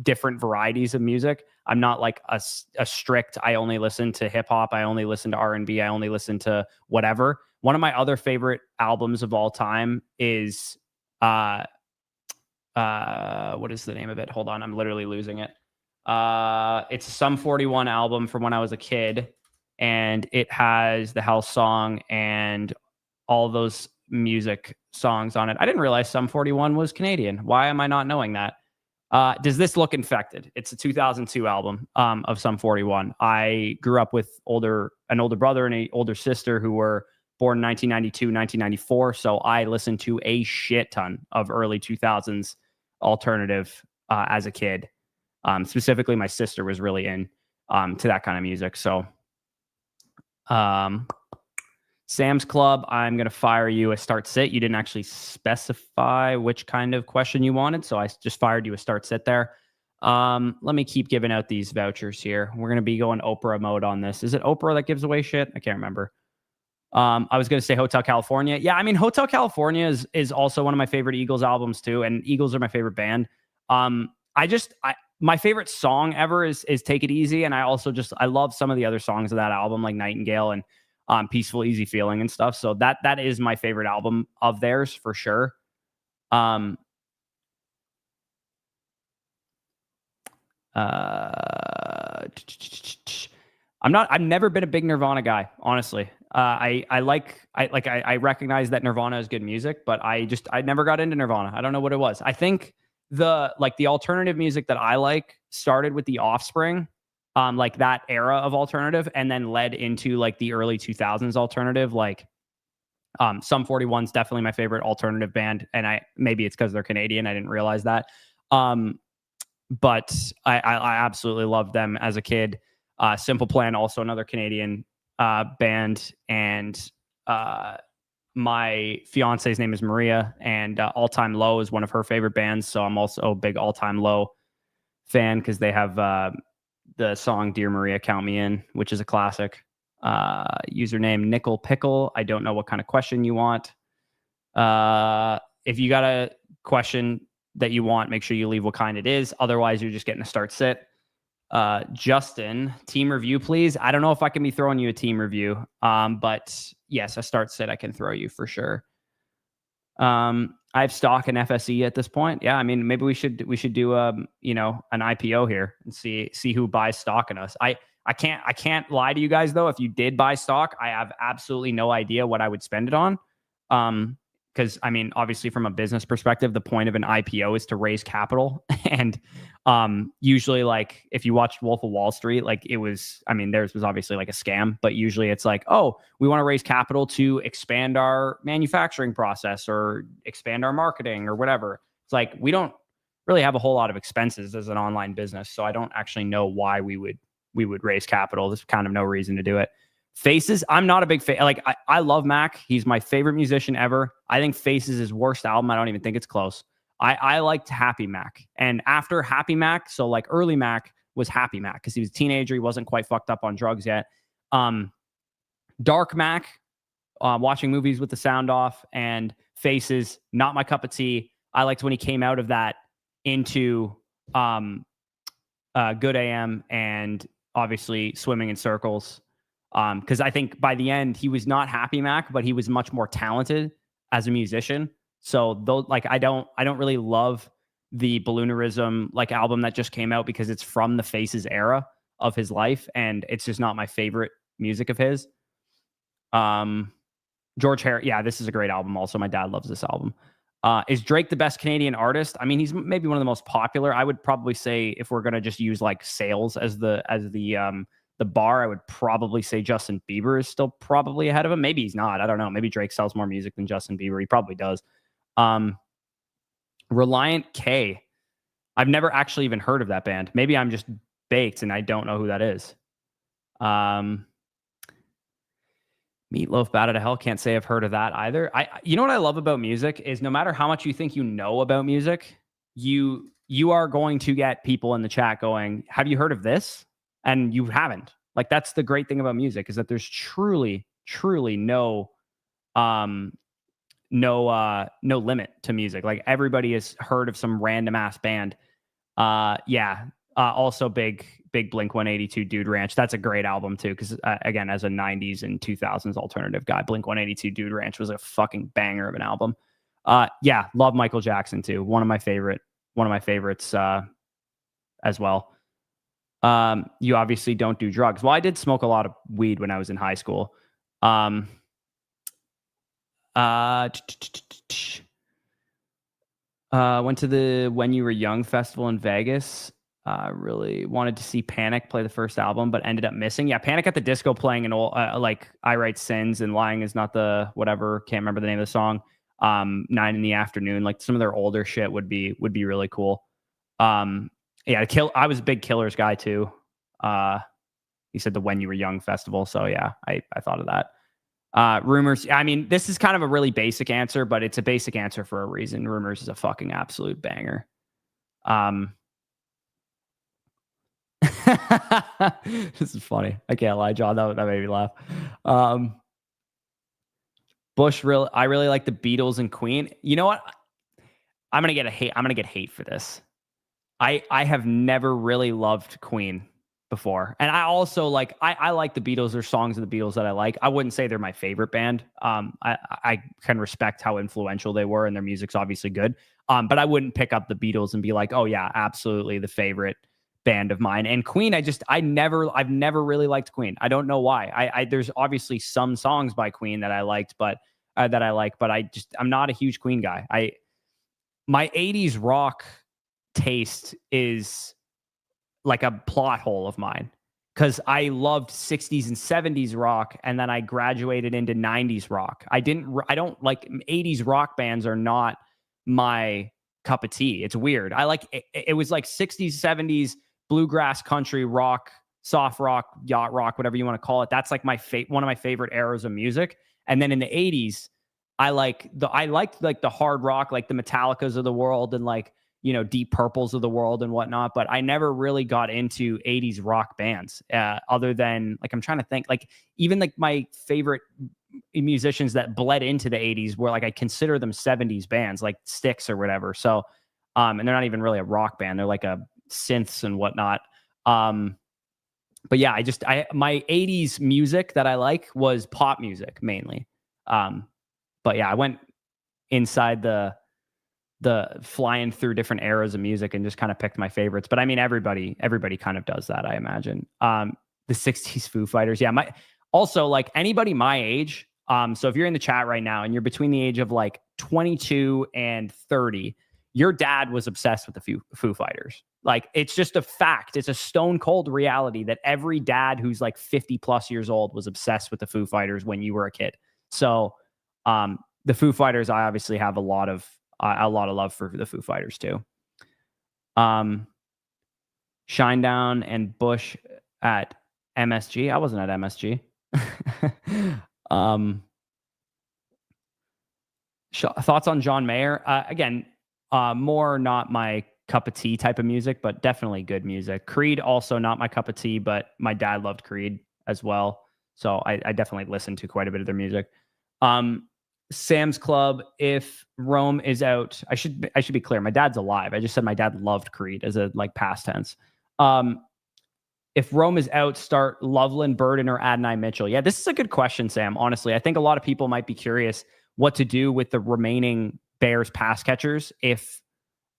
different varieties of music. I'm not like a strict, I only listen to hip hop, I only listen to R&B, I only listen to whatever. One of my other favorite albums of all time is what is the name of it? Hold on, I'm literally losing it. It's a Sum 41 album from when I was a kid, and it has the House song and all those music songs on it. I didn't realize Sum 41 was Canadian. Why am I not knowing that? Does This Look Infected? It's a 2002 album of Sum 41. I grew up with an older brother and an older sister who were born in 1992, 1994. So I listened to a shit ton of early 2000s alternative as a kid. Specifically, my sister was really in to that kind of music. So Sam's Club, I'm going to fire you a start sit. You didn't actually specify which kind of question you wanted, so I just fired you a start sit there. Let me keep giving out these vouchers here. We're going to be going Oprah mode on this. Is it Oprah that gives away shit? I can't remember. I was going to say Hotel California. Yeah, I mean, Hotel California is also one of my favorite Eagles albums too, and Eagles are my favorite band. My favorite song ever is Take It Easy, and I love some of the other songs of that album, like Nightingale and Peaceful Easy Feeling and stuff. So that is my favorite album of theirs for sure. I've never been a big Nirvana guy, honestly. I recognize that Nirvana is good music, but I never got into Nirvana. I don't know what it was. I think the alternative music that I like started with The Offspring, like that era of alternative, and then led into like the early 2000s alternative. Like Sum 41's definitely my favorite alternative band, and maybe it's because they're Canadian. I didn't realize that. But I absolutely loved them as a kid. Simple Plan, also another Canadian band, and my fiance's name is Maria, and All Time Low is one of her favorite bands. So I'm also a big All Time Low fan because they have the song Dear Maria, Count Me In, which is a classic. Username Nickel Pickle. I don't know what kind of question you want. If you got a question that you want, make sure you leave what kind it is. Otherwise, you're just getting a start sit. Justin, team review, please. I don't know if I can be throwing you a team review, but yes, a start sit I can throw you for sure. I have stock in FSE at this point. Yeah, I mean, maybe we should do an IPO here and see who buys stock in us. I can't lie to you guys though. If you did buy stock, I have absolutely no idea what I would spend it on. Because I mean, obviously from a business perspective, the point of an IPO is to raise capital. And usually like if you watched Wolf of Wall Street, like theirs was obviously like a scam, but usually it's like, oh, we want to raise capital to expand our manufacturing process or expand our marketing or whatever. It's like, we don't really have a whole lot of expenses as an online business. So I don't actually know why we would raise capital. There's kind of no reason to do it. Faces, I'm not a big fan. Like I love Mac. He's my favorite musician ever. I think Faces is his worst album. I don't even think it's close. I liked Happy Mac. And after Happy Mac, so like early Mac was Happy Mac because he was a teenager. He wasn't quite fucked up on drugs yet. Dark Mac, watching movies with the sound off, and Faces, not my cup of tea. I liked when he came out of that into Good AM and obviously Swimming in Circles. Because I think by the end he was not Happy Mac, but he was much more talented as a musician. So though, like I don't really love the Balloonerism like album that just came out because it's from the Faces era of his life, and it's just not my favorite music of his. George Harrison, yeah, this is a great album. Also, my dad loves this album. Is Drake the best Canadian artist? I mean, he's maybe one of the most popular. I would probably say if we're gonna just use like sales as the the bar, I would probably say Justin Bieber is still probably ahead of him. Maybe he's not. I don't know. Maybe Drake sells more music than Justin Bieber. He probably does. Reliant K. I've never actually even heard of that band. Maybe I'm just baked and I don't know who that is. Meatloaf, Bad Out of Hell. Can't say I've heard of that either. You know what I love about music is no matter how much you think you know about music, you are going to get people in the chat going, have you heard of this? And you haven't. Like, that's the great thing about music, is that there's truly no limit to music. Like, everybody has heard of some random ass band. Also big Blink 182 Dude Ranch. That's a great album too, because again, as a 90s and 2000s alternative guy, Blink 182 Dude Ranch was a fucking banger of an album. Love Michael Jackson too. One of my favorites as well. You obviously don't do drugs. Well, I did smoke a lot of weed when I was in high school. Went to the When You Were Young festival in Vegas. Really wanted to see Panic play the first album, but ended up missing. Yeah, Panic at the Disco playing an old like I Write Sins and Lying Is Not the Whatever. Can't remember the name of the song. 9 in the Afternoon. Like, some of their older shit would be really cool. I was a big Killers guy too. He said the When You Were Young festival. So yeah, I thought of that. Rumors. I mean, this is kind of a really basic answer, but it's a basic answer for a reason. Rumors is a fucking absolute banger. This is funny. I can't lie, John. That made me laugh. Bush, I really like the Beatles and Queen. You know what? I'm gonna get hate for this. I have never really loved Queen before, and I also I like the Beatles. There's songs of the Beatles that I like. I wouldn't say they're my favorite band. I can respect how influential they were, and their music's obviously good. But I wouldn't pick up the Beatles and be like, oh yeah, absolutely the favorite band of mine. And Queen, I've never really liked Queen. I don't know why. There's obviously some songs by Queen that I liked, but I'm not a huge Queen guy. My 80s rock taste is like a plot hole of mine, because I loved 60s and 70s rock, and then I graduated into 90s rock. I don't like 80s rock bands are not my cup of tea. It's weird. I like it was like 60s, 70s bluegrass, country rock, soft rock, yacht rock, whatever you want to call it. That's like one of my favorite eras of music. And then in the 80s, I liked the hard rock, like the Metallicas of the world, and like, Deep Purples of the world and whatnot. But I never really got into 80s rock bands, other than, like, I'm trying to think, like, even like my favorite musicians that bled into the 80s were, like, I consider them 70s bands, like Styx or whatever. So, and they're not even really a rock band. They're like a synths and whatnot. But yeah, my 80s music that I like was pop music mainly. But yeah, I went inside the flying through different eras of music and just kind of picked my favorites. But I mean, everybody kind of does that, I imagine. The 60s Foo Fighters. Yeah. Also, like, anybody my age. So if you're in the chat right now and you're between the age of like 22 and 30, your dad was obsessed with the Foo Fighters. Like, it's just a fact. It's a stone cold reality that every dad who's like 50 plus years old was obsessed with the Foo Fighters when you were a kid. So, the Foo Fighters, I obviously have a lot of love for the Foo Fighters too. Shinedown and Bush at MSG. I wasn't at MSG. Thoughts on John Mayer? Again, more not my cup of tea type of music, but definitely good music. Creed, also not my cup of tea, but my dad loved Creed as well. So I definitely listened to quite a bit of their music. Sam's Club, if Rome is out, I should be clear. My dad's alive. I just said my dad loved Creed as a past tense. If Rome is out, start Loveland, Burden, or Adonai Mitchell. Yeah, this is a good question, Sam. Honestly, I think a lot of people might be curious what to do with the remaining Bears pass catchers if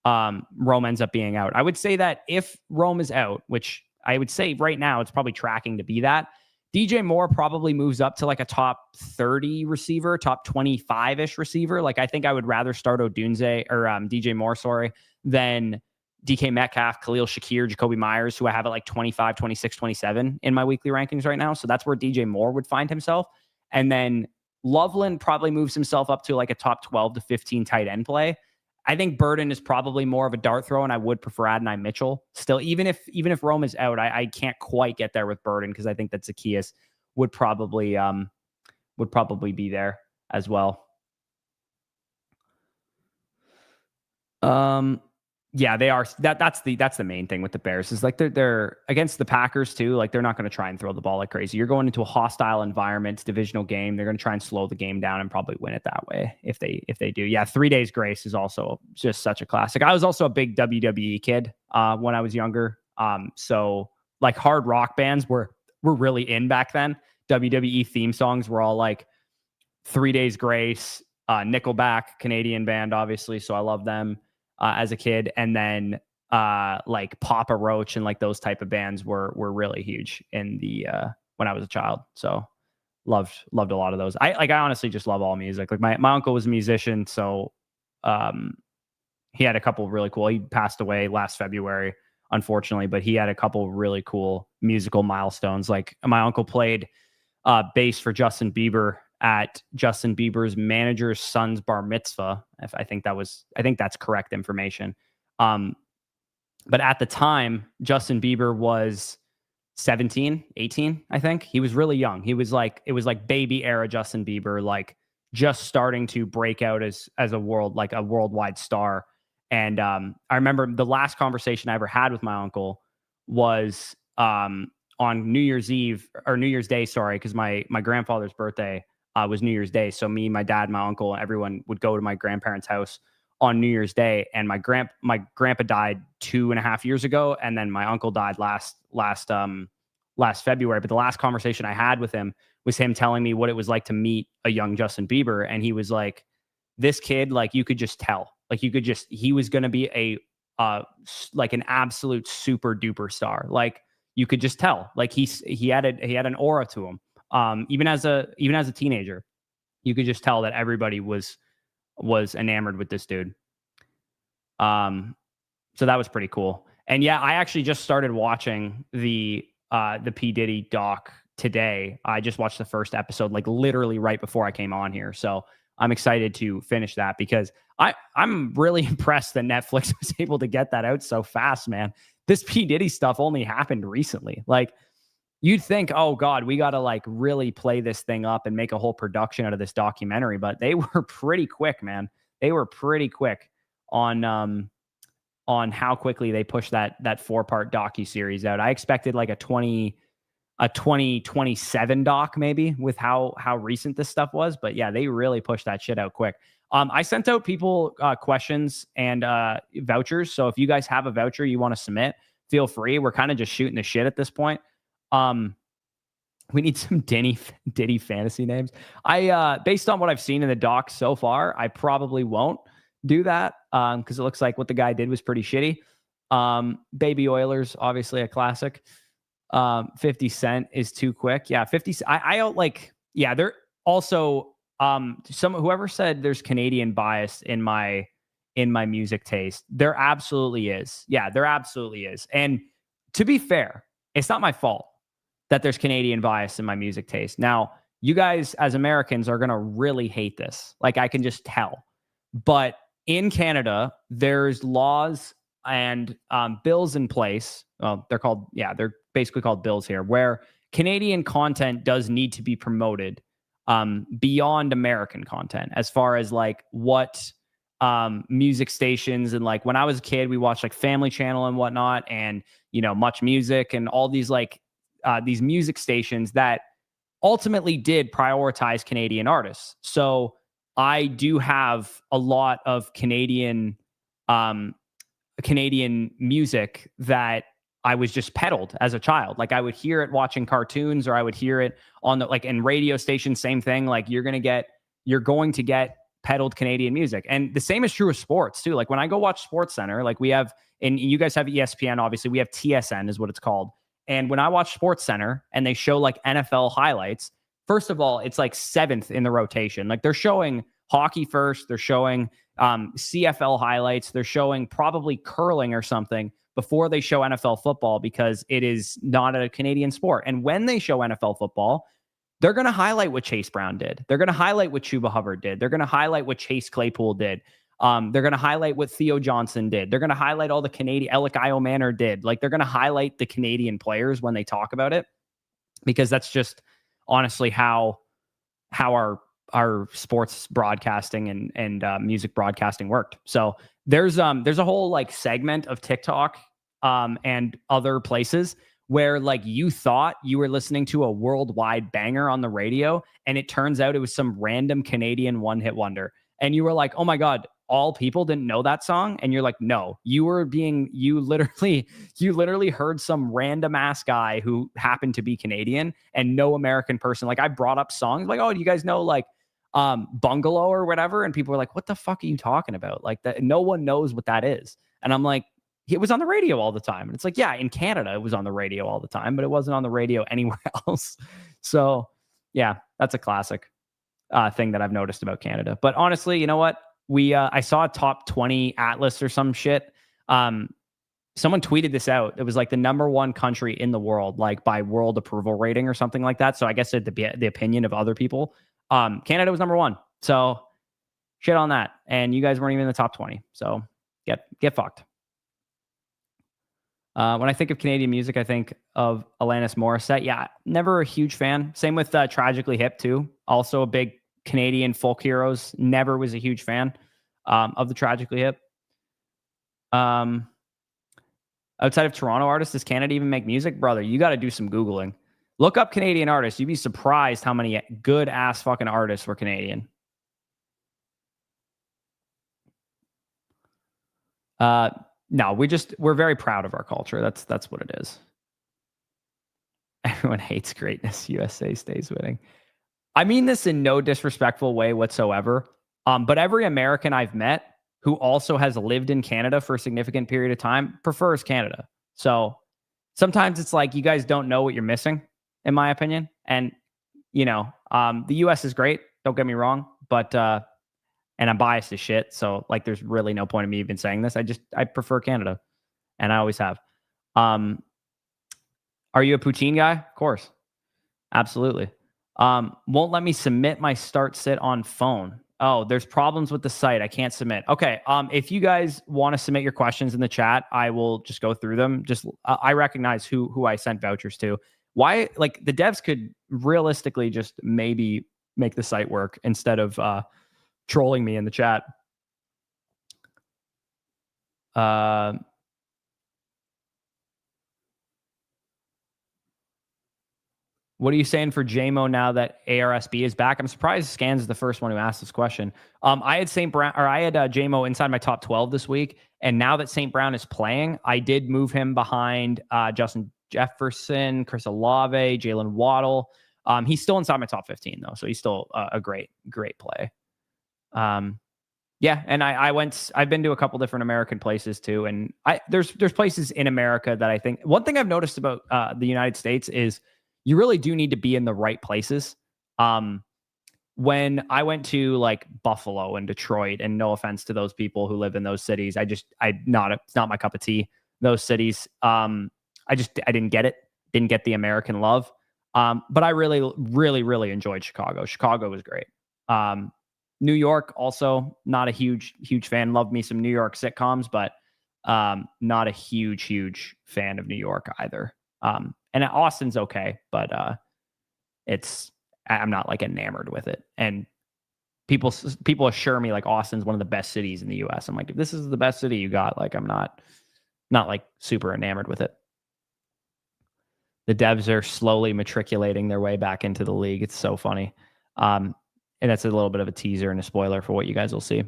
Rome ends up being out. I would say that if Rome is out, which I would say right now it's probably tracking to be that, DJ Moore probably moves up to like a top 30 receiver, top 25-ish receiver. Like, I think I would rather start Odunze or DJ Moore, than DK Metcalf, Khalil Shakir, Jacoby Myers, who I have at like 25, 26, 27 in my weekly rankings right now. So that's where DJ Moore would find himself. And then Loveland probably moves himself up to like a top 12 to 15 tight end play. I think Burden is probably more of a dart throw, and I would prefer Adonai Mitchell still. Even if Rome is out, I can't quite get there with Burden because I think that Zacchaeus would probably be there as well. Yeah, they are. That's the main thing with the Bears is like they're against the Packers too. Like they're not going to try and throw the ball like crazy. You're going into a hostile environment, divisional game. They're going to try and slow the game down and probably win it that way if they do. Yeah, 3 Days Grace is also just such a classic. I was also a big WWE kid when I was younger. So like hard rock bands were really in back then. WWE theme songs were all like 3 Days Grace, Nickelback, Canadian band, obviously. So I love them. As a kid, and then like Papa Roach and like those type of bands were really huge in the when I was a child. So loved a lot of those. I honestly just love all music. Like my uncle was a musician, so he had a couple of really cool. He passed away last February, unfortunately, but he had a couple of really cool musical milestones. Like my uncle played bass for Justin Bieber at Justin Bieber's manager's son's bar mitzvah. I think that's correct information. But at the time, Justin Bieber was 17, 18, I think. He was really young. It was like baby era Justin Bieber, like just starting to break out as a worldwide star. And I remember the last conversation I ever had with my uncle was on New Year's Eve or New Year's Day, sorry, because my grandfather's birthday was New Year's Day. So me, my dad, my uncle, and everyone would go to my grandparents' house on New Year's Day. And my grandpa died 2.5 years ago, and then my uncle died last February. But the last conversation I had with him was him telling me what it was like to meet a young Justin Bieber, and he was like, "This kid, like you could just tell, like he was going to be a like an absolute super duper star. Like you could just tell, like he had an aura to him." Even as a teenager, you could just tell that everybody was enamored with this dude. So that was pretty cool. And yeah, I actually just started watching the P. Diddy doc today. I just watched the first episode, like literally right before I came on here. So I'm excited to finish that because I'm really impressed that Netflix was able to get that out so fast, man. This P. Diddy stuff only happened recently. Like, you'd think, oh God, we got to like really play this thing up and make a whole production out of this documentary, but they were pretty quick, man. They were pretty quick on how quickly they pushed that 4-part docu-series out. I expected like a 2027 doc maybe with how recent this stuff was, but yeah, they really pushed that shit out quick. I sent out people questions and vouchers. So if you guys have a voucher you want to submit, feel free. We're kind of just shooting the shit at this point. We need some Diddy fantasy names. Based on what I've seen in the doc so far, I probably won't do that because it looks like what the guy did was pretty shitty. Baby Oilers, obviously a classic. 50 Cent is too quick. Yeah, 50. I don't like. Yeah, they're also whoever said there's Canadian bias in my music taste. There absolutely is. Yeah, there absolutely is. And to be fair, it's not my fault that there's Canadian bias in my music taste. Now, you guys as Americans are going to really hate this. Like I can just tell. But in Canada, there's laws and bills in place. They're basically called bills here, where Canadian content does need to be promoted beyond American content as far as like what music stations and like when I was a kid, we watched like Family Channel and whatnot and, Much Music and all these like these music stations that ultimately did prioritize Canadian artists. So I do have a lot of Canadian music that I was just peddled as a child. Like I would hear it watching cartoons or I would hear it on the, like in radio stations, same thing. Like you're going to get peddled Canadian music. And the same is true with sports too. Like when I go watch SportsCenter, like we have, and you guys have ESPN, obviously we have TSN is what it's called. And when I watch SportsCenter and they show like NFL highlights, first of all, it's like 7th in the rotation. Like they're showing hockey first, they're showing CFL highlights. They're showing probably curling or something before they show NFL football because it is not a Canadian sport. And when they show NFL football, they're going to highlight what Chase Brown did. They're going to highlight what Chuba Hubbard did. They're going to highlight what Chase Claypool did. They're going to highlight what Theo Johnson did. They're going to highlight all the Canadian, Alec Manor did. Like, they're going to highlight the Canadian players when they talk about it, because that's just honestly how our sports broadcasting and music broadcasting worked. So there's a whole like segment of TikTok and other places where like you thought you were listening to a worldwide banger on the radio, and it turns out it was some random Canadian one-hit wonder. And you were like, oh my God, all people didn't know that song. And you're like, no, you literally heard some random ass guy who happened to be Canadian and no American person. Like, I brought up songs like, oh, do you guys know like Bungalow or whatever? And people were like, what the fuck are you talking about? Like, that, no one knows what that is. And I'm like, it was on the radio all the time. And it's like, yeah, in Canada, it was on the radio all the time, but it wasn't on the radio anywhere else. So yeah, that's a classic thing that I've noticed about Canada. But honestly, you know what? I saw a top 20 atlas or some shit. Someone tweeted this out. It was like the number one country in the world, like by world approval rating or something like that. So I guess the opinion of other people, Canada was number one. So shit on that. And you guys weren't even in the top 20. So get fucked. When I think of Canadian music, I think of Alanis Morissette. Yeah, never a huge fan. Same with Tragically Hip too. Also a big Canadian folk heroes. Never was a huge fan of the Tragically Hip. Outside of Toronto artists, does Canada even make music? Brother, you got to do some Googling. Look up Canadian artists. You'd be surprised how many good ass fucking artists were Canadian. No, we're very proud of our culture. That's what it is. Everyone hates greatness. USA stays winning. I mean this in no disrespectful way whatsoever. But every American I've met who also has lived in Canada for a significant period of time prefers Canada. So sometimes it's like, you guys don't know what you're missing, in my opinion. And, the US is great. Don't get me wrong. But, and I'm biased as shit. So like, there's really no point in me even saying this. I prefer Canada, and I always have. Are you a poutine guy? Of course. Absolutely. Won't let me submit my start sit on phone. Oh, there's problems with the site. I can't submit. Okay. If you guys want to submit your questions in the chat, I will just go through them. Just I recognize who I sent vouchers to. Why, like, the devs could realistically just maybe make the site work instead of trolling me in the chat. What are you saying for JMO now that ARSB is back? I'm surprised Scans is the first one who asked this question. I had St. Brown, or I had JMO inside my top 12 this week, and now that St. Brown is playing, I did move him behind Justin Jefferson, Chris Olave, Jalen Waddle. He's still inside my top 15 though, so he's still a great play. Yeah, and I've been to a couple different American places too, and there's places in America that I think, one thing I've noticed about the United States is you really do need to be in the right places. When I went to like Buffalo and Detroit, and no offense to those people who live in those cities, it's not my cup of tea. Those cities, I didn't get it. Didn't get the American love. But I really, really, really enjoyed Chicago. Chicago was great. New York, also not a huge fan. Loved me some New York sitcoms, but not a huge fan of New York either. And Austin's okay, but I'm not like enamored with it. And people assure me like Austin's one of the best cities in the US. I'm like, if this is the best city you got, like, I'm not like super enamored with it. The devs are slowly matriculating their way back into the league. It's so funny. And that's a little bit of a teaser and a spoiler for what you guys will see.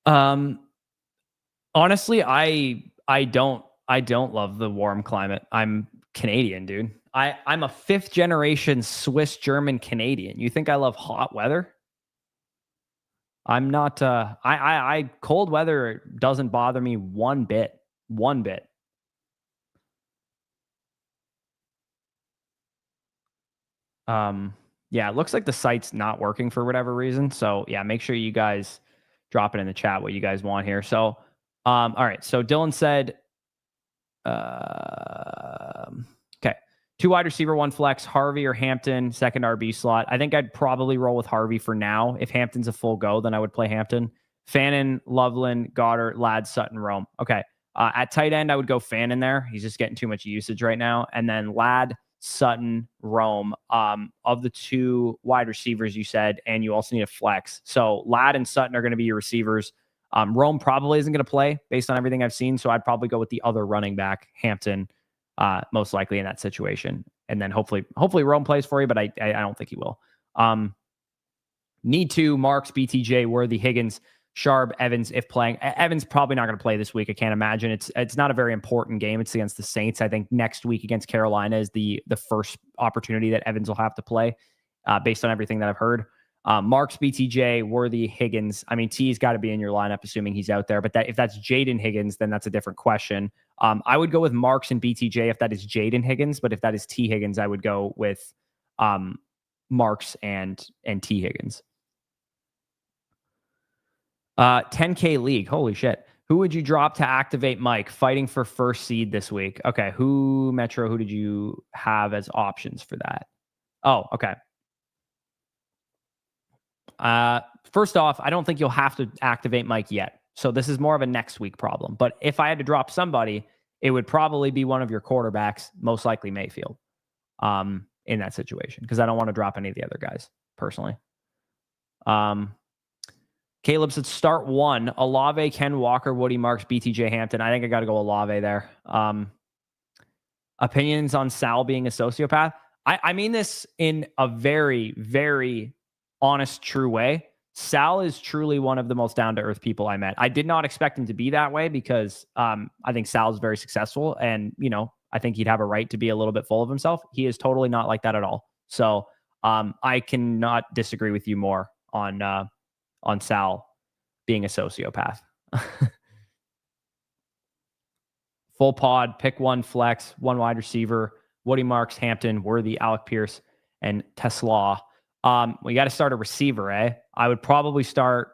Honestly, I don't love the warm climate. I'm Canadian, dude. I'm a 5th generation Swiss German Canadian. You think I love hot weather? I'm not. I cold weather doesn't bother me one bit. Yeah, it looks like the site's not working for whatever reason. So yeah, make sure you guys drop it in the chat what you guys want here. So, all right. So Dylan said, okay, 2 wide receiver, 1 flex, Harvey or Hampton, second RB slot. I think I'd probably roll with Harvey for now. If Hampton's a full go, then I would play Hampton. Fannin, Loveland, Goddard, Ladd, Sutton, Rome. Okay. At tight end, I would go Fannin there. He's just getting too much usage right now. And then Ladd, Sutton, Rome. Of the 2 wide receivers you said, and you also need a flex. So Ladd and Sutton are going to be your receivers. Rome probably isn't going to play based on everything I've seen. So I'd probably go with the other running back, Hampton, most likely in that situation. And then hopefully Rome plays for you, but I don't think he will. Need to Marks, BTJ, Worthy, Higgins, Sharp, Evans, if playing. Evans probably not going to play this week. I can't imagine. It's not a very important game. It's against the Saints. I think next week against Carolina is the first opportunity that Evans will have to play, based on everything that I've heard. Marks, BTJ, Worthy, Higgins. I mean, T's got to be in your lineup, assuming he's out there. But if that's Jaden Higgins, then that's a different question. I would go with Marks and BTJ if that is Jaden Higgins. But if that is T Higgins, I would go with Marks and T Higgins. 10K league. Holy shit. Who would you drop to activate Mike? Fighting for first seed this week. Okay. Who did you have as options for that? Oh, okay. First off, I don't think you'll have to activate Mike yet. So this is more of a next week problem. But if I had to drop somebody, it would probably be one of your quarterbacks, most likely Mayfield, in that situation, because I don't want to drop any of the other guys personally. Caleb said start 1. Olave, Ken Walker, Woody Marks, BTJ Hampton. I think I got to go Olave there. Opinions on Sal being a sociopath. I mean this in a very, very honest, true way. Sal is truly one of the most down-to-earth people I met. I did not expect him to be that way because I think Sal is very successful, and I think he'd have a right to be a little bit full of himself. He is totally not like that at all. So I cannot disagree with you more on Sal being a sociopath. Full pod, pick 1 flex, 1 wide receiver, Woody Marks, Hampton, Worthy, Alec Pierce, and Tesla. We got to start a receiver, eh? I would probably start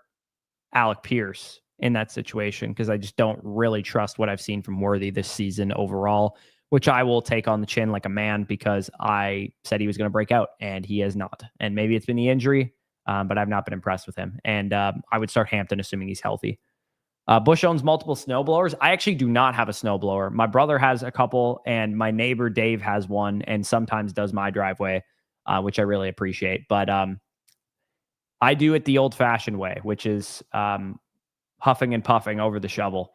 Alec Pierce in that situation because I just don't really trust what I've seen from Worthy this season overall, which I will take on the chin like a man because I said he was going to break out and he has not. And maybe it's been the injury, but I've not been impressed with him. And I would start Hampton assuming he's healthy. Bush owns multiple snowblowers. I actually do not have a snowblower. My brother has a couple, and my neighbor Dave has one, and sometimes does my driveway, which I really appreciate. But I do it the old-fashioned way, which is huffing and puffing over the shovel.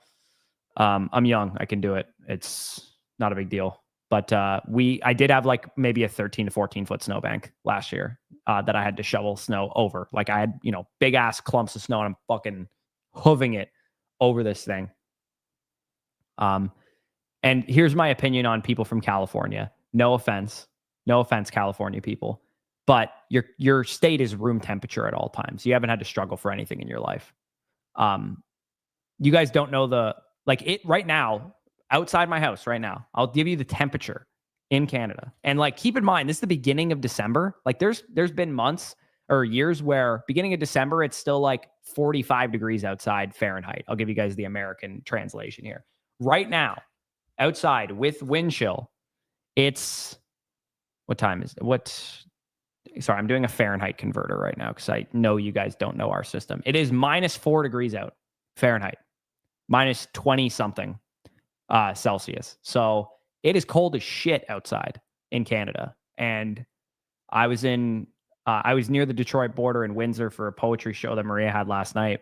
I'm young. I can do it. It's not a big deal. But I did have like maybe a 13 to 14 foot snowbank last year that I had to shovel snow over. Like I had, big ass clumps of snow and I'm fucking hooving it over this thing. And here's my opinion on people from California. No offense, California people, but your state is room temperature at all times. You haven't had to struggle for anything in your life. You guys don't know right now, outside my house right now, I'll give you the temperature in Canada. And keep in mind, this is the beginning of December. There's been months or years where beginning of December, it's still 45 degrees outside Fahrenheit. I'll give you guys the American translation here. Right now, outside with wind chill, it's, what time is it? Sorry, I'm doing a Fahrenheit converter right now because I know you guys don't know our system. It is -4 degrees out Fahrenheit, -20 something Celsius. So it is cold as shit outside in Canada. And I was near the Detroit border in Windsor for a poetry show that Maria had last night.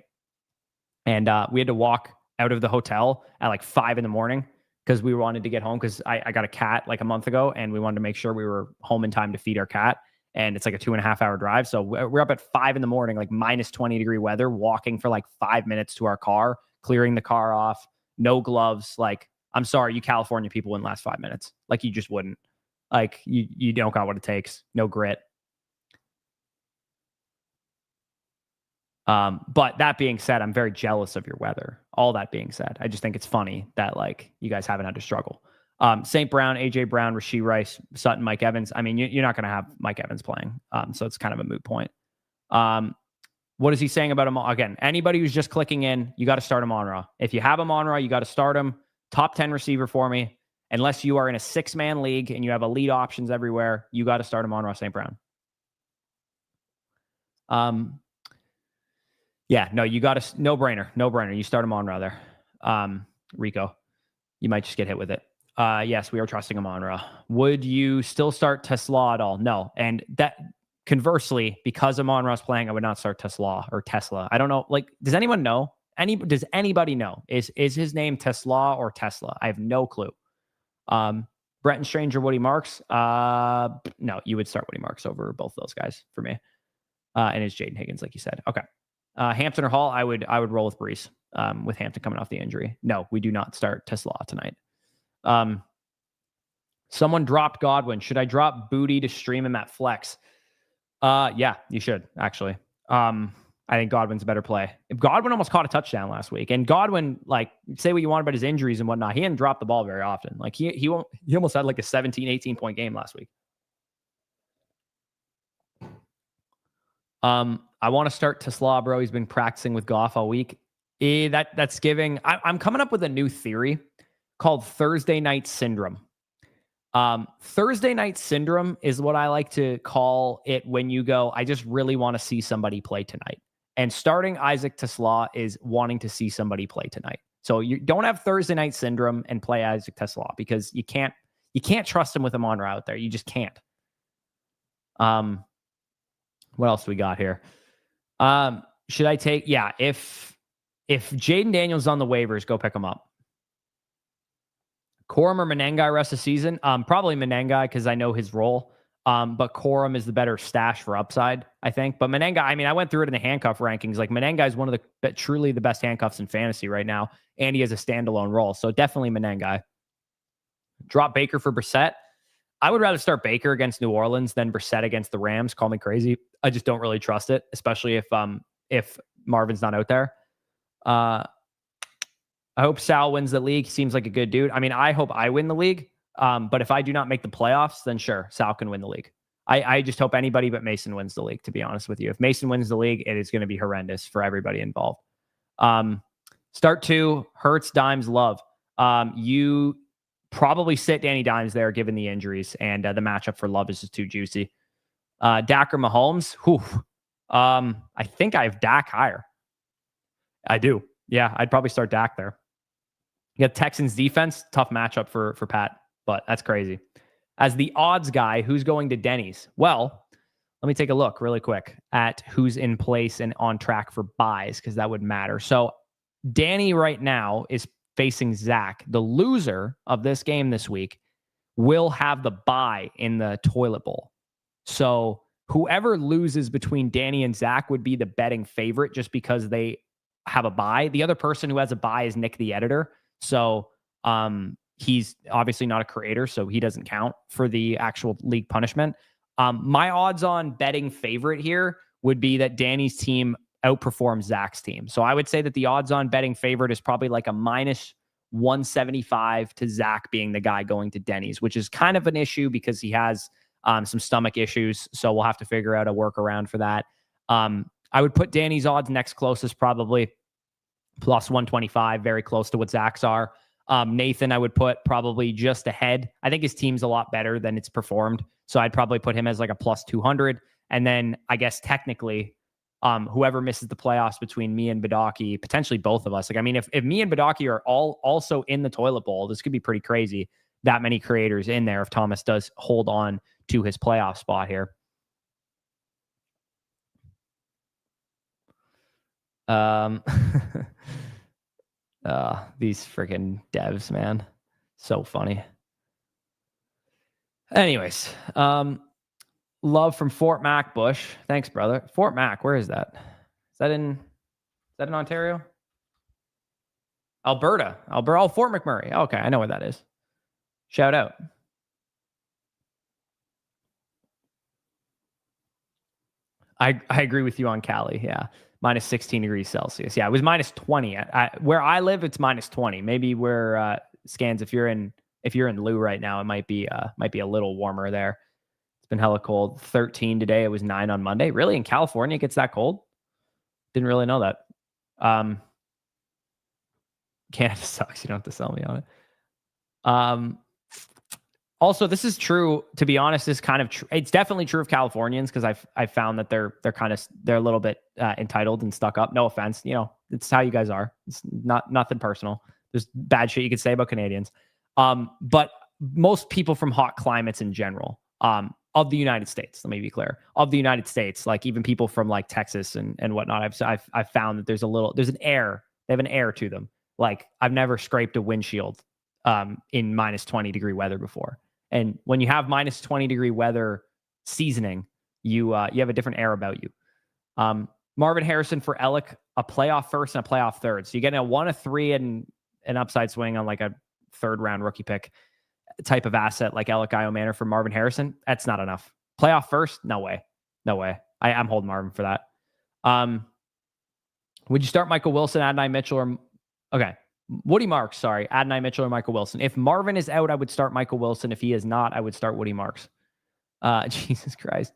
And we had to walk out of the hotel at 5 a.m. because we wanted to get home because I got a cat a month ago and we wanted to make sure we were home in time to feed our cat. And it's a 2.5 hour drive. So we're up at 5 a.m, -20 degree weather, walking for 5 minutes to our car, clearing the car off, no gloves. I'm sorry, you California people wouldn't last 5 minutes. You just wouldn't. You don't got what it takes. No grit. But that being said, I'm very jealous of your weather. All that being said, I just think it's funny that you guys haven't had to struggle. St. Brown, AJ Brown, Rashee Rice, Sutton, Mike Evans. I mean, you're not going to have Mike Evans playing. So it's kind of a moot point. What is he saying about him? Again, anybody who's just clicking in, you got to start Amon-Ra. If you have Amon-Ra, you got to start him. Top 10 receiver for me. Unless you are in a 6-man league and you have elite options everywhere, you got to start Amon-Ra St. Brown. Yeah, no, you got to, no brainer. You start Amon-Ra there. Rico, you might just get hit with it. Yes, we are trusting Amon-Ra. Would you still start Tesla at all? No. And that, conversely, because Amon-Ra's playing, I would not start Tesla. I don't know. Like, does anyone know? Does anybody know? Is his name Tesla or Tesla? I have no clue. Bretton Stranger, Woody Marks. No, you would start Woody Marks over both those guys for me. And it's Jaden Higgins, like you said. Okay. Hampton or Hall, I would roll with Brees. With Hampton coming off the injury. No, we do not start Tesla tonight. Someone dropped Godwin. Should I drop Booty to stream him at flex? Yeah, you should actually. I think Godwin's a better play. If Godwin almost caught a touchdown last week, and Godwin, like, say what you want about his injuries and whatnot, he hadn't dropped the ball very often. Like he almost had like a 17, 18 point game last week. I want to start Tesla, bro. He's been practicing with Goff all week. That's giving. I'm coming up with a new theory called Thursday night syndrome. Thursday night syndrome is what I like to call it when you go, I just really want to see somebody play tonight. And starting Isaac Tesla is wanting to see somebody play tonight. So you don't have Thursday night syndrome and play Isaac Tesla because you can't trust him with him on route there. You just can't. What else do we got here? Should I take, if Jaden Daniels on the waivers, go pick him up. Corum or Menengai rest of the season? Probably Menengai because I know his role. But Corum is the better stash for upside, I think. But Menengai, I mean, I went through it in the handcuff rankings. Like Menengai is one of the truly the best handcuffs in fantasy right now, and he has a standalone role. So definitely Menengai. Drop Baker for Brissett. I would rather start Baker against New Orleans than Brissett against the Rams. Call me crazy. I just don't really trust it, especially if Marvin's not out there. I hope Sal wins the league. He seems like a good dude. I mean, I hope I win the league. But if I do not make the playoffs, then sure, Sal can win the league. I just hope anybody but Mason wins the league, to be honest with you. If Mason wins the league, it is going to be horrendous for everybody involved. Start 2, Hurts, Dimes, Love. You probably sit Danny Dimes there given the injuries, and the matchup for Love is just too juicy. Dak or Mahomes? I think I have Dak higher. I do. Yeah, I'd probably start Dak there. You got Texans defense, tough matchup for Pat, but that's crazy. As the odds guy, who's going to Denny's? Well, let me take a look really quick at who's in place and on track for buys, because that would matter. So Danny right now is facing Zach. The loser of this game this week will have the bye in the toilet bowl. So whoever loses between Danny and Zach would be the betting favorite just because they have a bye. The other person who has a bye is Nick, the editor. So he's obviously not a creator, so he doesn't count for the actual league punishment. My odds on betting favorite here would be that Danny's team outperforms Zach's team. So I would say that the odds on betting favorite is probably like a minus 175 to Zach being the guy going to Denny's, which is kind of an issue because he has some stomach issues. So we'll have to figure out a workaround for that. I would put Danny's odds next closest, probably plus 125, very close to what Zach's are. Nathan, I would put probably just ahead. I think his team's a lot better than it's performed. So I'd probably put him as like a plus 200. And then I guess technically, whoever misses the playoffs between me and Badaki, potentially both of us. Like, I mean, if me and Badaki are all also in the toilet bowl, this could be pretty crazy. That many creators in there if Thomas does hold on to his playoff spot here. These freaking devs, man. So funny. Anyways, love from Fort Mac Bush. Thanks, brother. Fort Mac, where is that? Is that in Ontario? Alberta. Oh, Fort McMurray. Okay, I know where that is. Shout out. I agree with you on Cali. Yeah. Minus 16 degrees Celsius. Yeah, it was minus 20. Where I live, it's minus 20. Maybe where Scans, if you're in Lou right now, it might be a little warmer there. It's been hella cold. 13 today. It was 9 on Monday. Really, in California, it gets that cold? Didn't really know that. Canada sucks. You don't have to sell me on it. Also, this is true. To be honest, this is kind of it's definitely true of Californians because I've found that they're a little bit entitled and stuck up. No offense, it's how you guys are. It's nothing personal. There's bad shit you could say about Canadians, but most people from hot climates in general, of the United States. Let me be clear, of the United States, like even people from like Texas and whatnot. I've found that there's an air. They have an air to them. Like I've never scraped a windshield in minus 20 degree weather before. And when you have minus 20 degree weather seasoning, you have a different air about you. Marvin Harrison for Ellick, a playoff first and a playoff third. So you get a 1 of 3 and an upside swing on like a third round rookie pick type of asset like Ellick Manor for Marvin Harrison. That's not enough. Playoff first? No way. I'm holding Marvin for that. Would you start Michael Wilson, Adonai Mitchell, or okay? Woody Marks, sorry. Adonai Mitchell or Michael Wilson. If Marvin is out, I would start Michael Wilson. If he is not, I would start Woody Marks. Jesus Christ.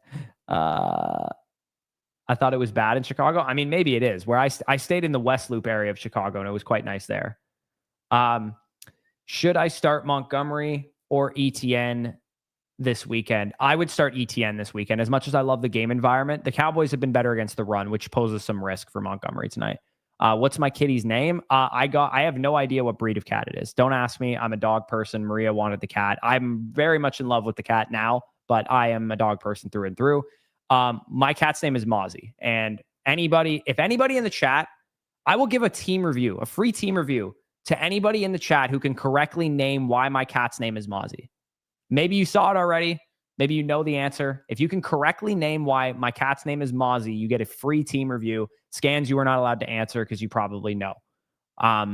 I thought it was bad in Chicago. I mean, maybe it is. Where I stayed in the West Loop area of Chicago, and it was quite nice there. Should I start Montgomery or ETN this weekend? I would start ETN this weekend. As much as I love the game environment, the Cowboys have been better against the run, which poses some risk for Montgomery tonight. What's my kitty's name? I have no idea what breed of cat it is. Don't ask me. I'm a dog person. Maria wanted the cat. I'm very much in love with the cat now, but I am a dog person through and through. My cat's name is Mozzie. And if anybody in the chat, I will give a team review, a free team review to anybody in the chat who can correctly name why my cat's name is Mozzie. Maybe you saw it already. Maybe you know the answer. If you can correctly name why my cat's name is Mozzie, you get a free team review. Scans you are not allowed to answer because you probably know. I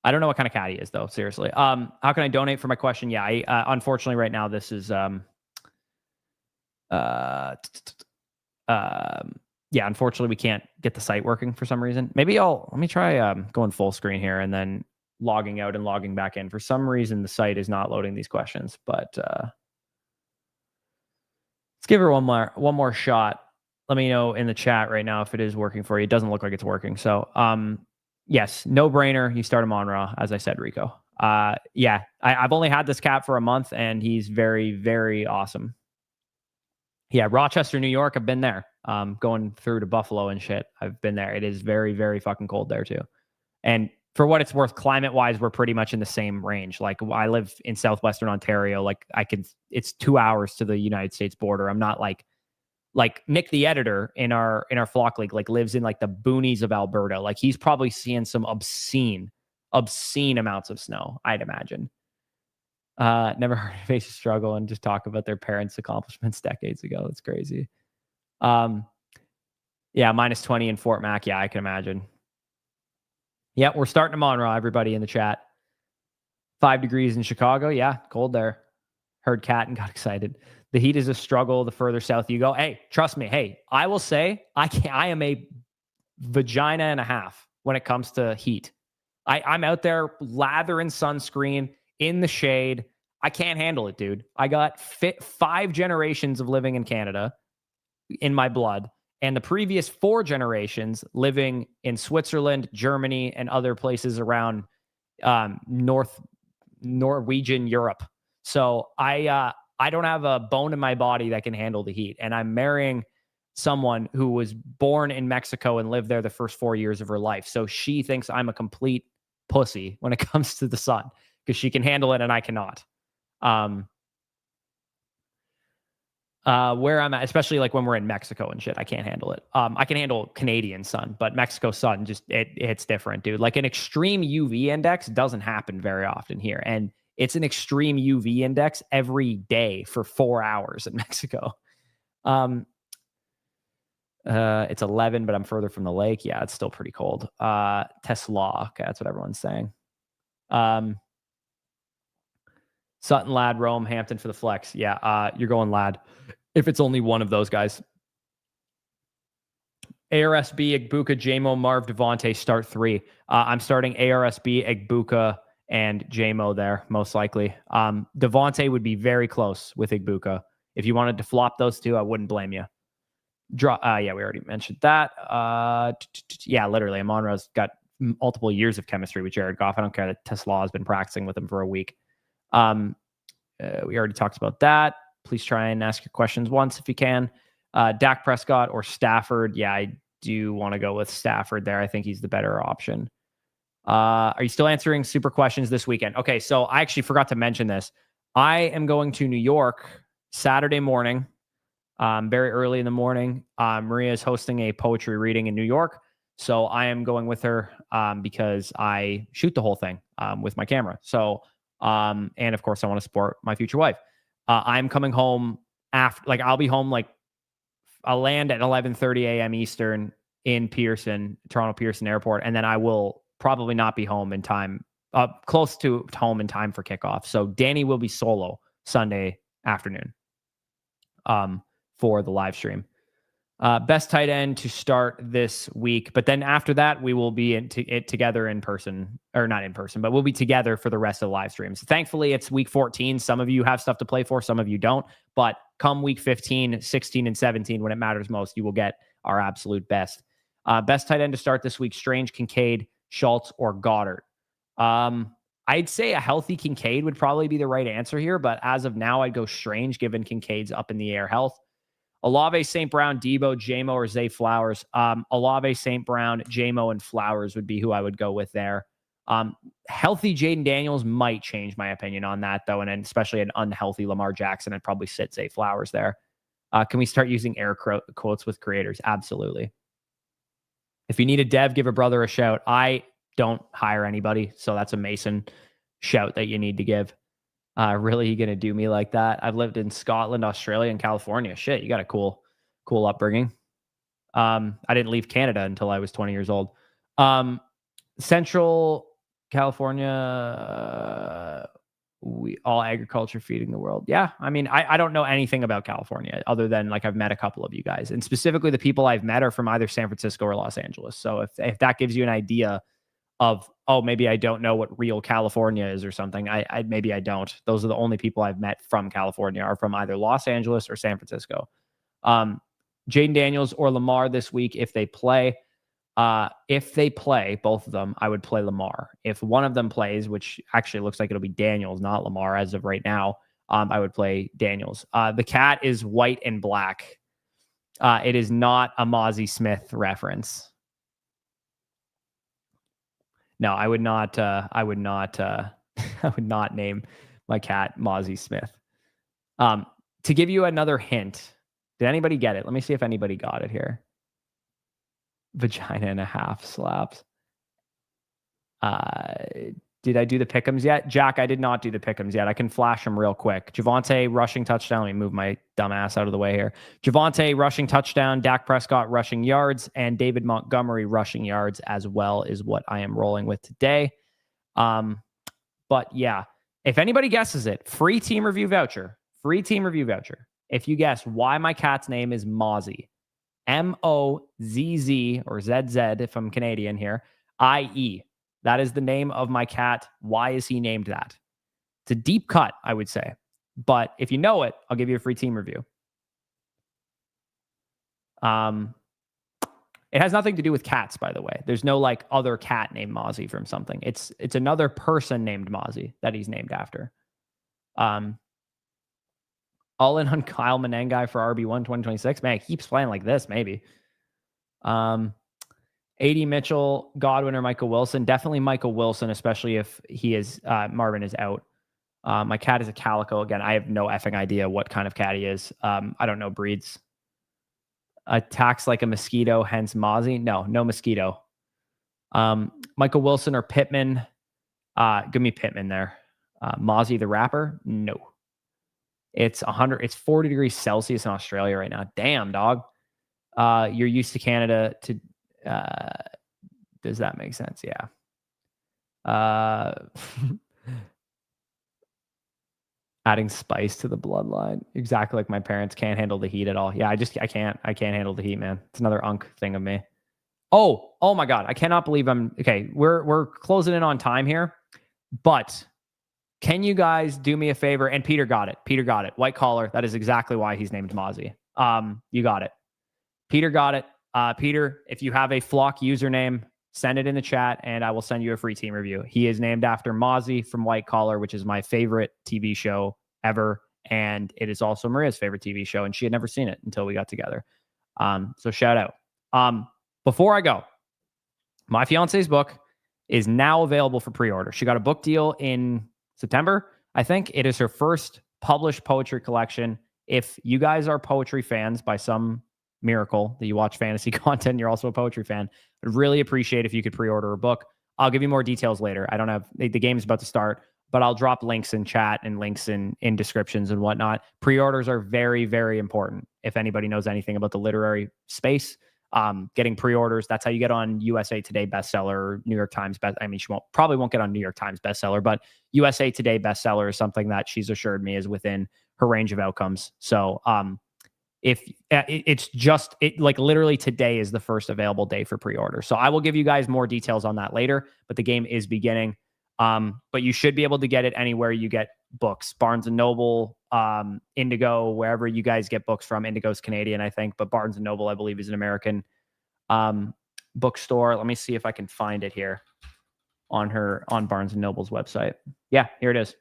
don't know what kind of cat he is, though. Seriously. How can I donate for my question? Yeah, unfortunately, right now, this is... unfortunately, we can't get the site working for some reason. Let me try going full screen here and then logging out and logging back in. For some reason, the site is not loading these questions, but let's give her one more shot. Let me know in the chat right now if it is working for you. It doesn't look like it's working. So, yes, no brainer. You start him on Raw, as I said, Rico. I've only had this cat for a month, and he's very, very awesome. Yeah, Rochester, New York. I've been there. Going through to Buffalo and shit. I've been there. It is very, very fucking cold there too. And for what it's worth, climate-wise, we're pretty much in the same range. Like I live in southwestern Ontario. Like it's 2 hours to the United States border. I'm not like Nick, the editor in our flock league, like lives in like the boonies of Alberta. Like he's probably seeing some obscene amounts of snow, I'd imagine. Never heard of faces struggle and just talk about their parents' accomplishments decades ago. That's crazy. Minus 20 in Fort Mac. Yeah, I can imagine. Yeah, we're starting Amon-Ra, everybody in the chat. 5 degrees in Chicago. Yeah, cold there. Heard cat and got excited. The heat is a struggle the further south you go. Hey, trust me. Hey, I will say I am a vagina and a half when it comes to heat. I'm out there lathering sunscreen in the shade. I can't handle it, dude. I got 5 generations of living in Canada in my blood, and the previous 4 generations living in Switzerland, Germany, and other places around Norwegian Europe. So I don't have a bone in my body that can handle the heat, and I'm marrying someone who was born in Mexico and lived there the first 4 years of her life. So she thinks I'm a complete pussy when it comes to the sun because she can handle it and I cannot. Where I'm at, especially like when we're in Mexico and shit, I can't handle it. I can handle Canadian sun, but Mexico sun it's different, dude. Like an extreme UV index doesn't happen very often here. And it's an extreme UV index every day for 4 hours in Mexico. It's 11, but I'm further from the lake. Yeah, it's still pretty cold. Tesla. Okay, that's what everyone's saying. Sutton, Lad, Rome, Hampton for the flex. Yeah, you're going Lad. If it's only one of those guys. ARSB, Egbuka, JMO, Marv, Devontae, start 3. I'm starting ARSB, Egbuka, and JMO there, most likely. Devontae would be very close with Egbuka. If you wanted to flop those two, I wouldn't blame you. Yeah, we already mentioned that. Yeah, literally, Amon-Ra's got multiple years of chemistry with Jared Goff. I don't care that Tesla has been practicing with him for a week. We already talked about that. Please try and ask your questions once if you can. Dak Prescott or Stafford? Yeah, I do want to go with Stafford there. I think he's the better option. Are you still answering super questions this weekend? Okay, so I actually forgot to mention this. I am going to New York Saturday morning, very early in the morning. Maria is hosting a poetry reading in New York. So I am going with her because I shoot the whole thing with my camera. So, and of course, I want to support my future wife. I'm coming home after, like, I'll be home, like, I'll land at 11:30 a.m. Eastern in Toronto Pearson Airport, and then I will probably not be home in time, close to home in time for kickoff. So Danny will be solo Sunday afternoon for the live stream. Best tight end to start this week. But then after that, we will be together in person, or not in person, but we'll be together for the rest of the live streams. Thankfully, it's week 14. Some of you have stuff to play for, some of you don't. But come week 15, 16, and 17, when it matters most, you will get our absolute best. Best tight end to start this week: Strange, Kincaid, Schultz, or Goddard. I'd say a healthy Kincaid would probably be the right answer here, but as of now, I'd go Strange, given Kincaid's up in the air health. Olave, St. Brown, Debo, Jamo, or Zay Flowers. Olave, St. Brown, Jamo, and Flowers would be who I would go with there. Healthy Jaden Daniels might change my opinion on that, though, and then especially an unhealthy Lamar Jackson, I'd probably sit Zay Flowers there. Can we start using air quotes with creators? Absolutely. If you need a dev, give a brother a shout. I don't hire anybody, so that's a Mason shout that you need to give. Really, you gonna do me like that? I've lived in Scotland, Australia, and California. Shit, you got a cool upbringing. I didn't leave Canada until I was 20 years old. Central California, we all agriculture feeding the world. Yeah, I mean, I don't know anything about California other than, like, I've met a couple of you guys, and specifically the people I've met are from either San Francisco or Los Angeles. So if that gives you an idea of, oh, maybe I don't know what real California is or something. Maybe I don't. Those are the only people I've met from California are from either Los Angeles or San Francisco. Jaden Daniels or Lamar this week if they play. If they play, both of them, I would play Lamar. If one of them plays, which actually looks like it'll be Daniels, not Lamar as of right now, I would play Daniels. The cat is white and black. It is not a Mozzie Smith reference. No, I would not. I would not name my cat Mozzie Smith. To give you another hint, did anybody get it? Let me see if anybody got it here. Vagina and a half slaps. Did I do the pick'ems yet? Jack, I did not do the pick'ems yet. I can flash them real quick. Javonte rushing touchdown. Let me move my dumb ass out of the way here. Javonte rushing touchdown. Dak Prescott rushing yards. And David Montgomery rushing yards as well is what I am rolling with today. But yeah, if anybody guesses it, free team review voucher. Free team review voucher. If you guess why my cat's name is Mozzie. M-O-Z-Z or Z-Z if I'm Canadian here. I-E. That is the name of my cat. Why is he named that? It's a deep cut, I would say. But if you know it, I'll give you a free team review. It has nothing to do with cats, by the way. There's no, like, other cat named Mozzie from something. It's another person named Mozzie that he's named after. All in on Kyle Menengai for RB1 2026. Man, he keeps playing like this, maybe. AD Mitchell, Godwin, or Michael Wilson. Definitely Michael Wilson, especially if he is Marvin is out. My cat is a calico. Again, I have no effing idea what kind of cat he is. I don't know breeds. Attacks like a mosquito, hence Mozzie. No mosquito. Michael Wilson or Pittman. Give me Pittman there. Mozzie the rapper? No. It's 40 degrees Celsius in Australia right now. Damn, dog. You're used to Canada to does that make sense? Yeah. Adding spice to the bloodline. Exactly like my parents can't handle the heat at all. Yeah, I can't handle the heat, man. It's another unk thing of me. Oh my God. I cannot believe okay. We're closing in on time here, but can you guys do me a favor? And Peter got it. White collar. That is exactly why he's named Mozzie. You got it. Peter got it. Peter, if you have a Flock username, send it in the chat and I will send you a free team review. He is named after Mozzie from White Collar, which is my favorite TV show ever. And it is also Maria's favorite TV show. And she had never seen it until we got together. So shout out. Before I go, my fiance's book is now available for pre-order. She got a book deal in September. I think it is her first published poetry collection. If you guys are poetry fans by some miracle that you watch fantasy content, you're also a poetry fan, I'd really appreciate if you could pre-order a book. I'll give you more details later. I don't have the game's about to start, but I'll drop links in chat and links in descriptions and whatnot. Pre-orders are very, very important. If anybody knows anything about the literary space, getting pre-orders, that's how you get on USA Today bestseller, New York Times best. I mean, she probably won't get on New York Times bestseller, but USA Today bestseller is something that she's assured me is within her range of outcomes. So, if it's just like literally today is the first available day for pre-order. So I will give you guys more details on that later, but the game is beginning. But you should be able to get it anywhere you get books, Barnes and Noble, Indigo, wherever you guys get books from. Indigo's Canadian, I think, but Barnes and Noble, I believe, is an American bookstore. Let me see if I can find it here on Barnes and Noble's website. Yeah, here it is.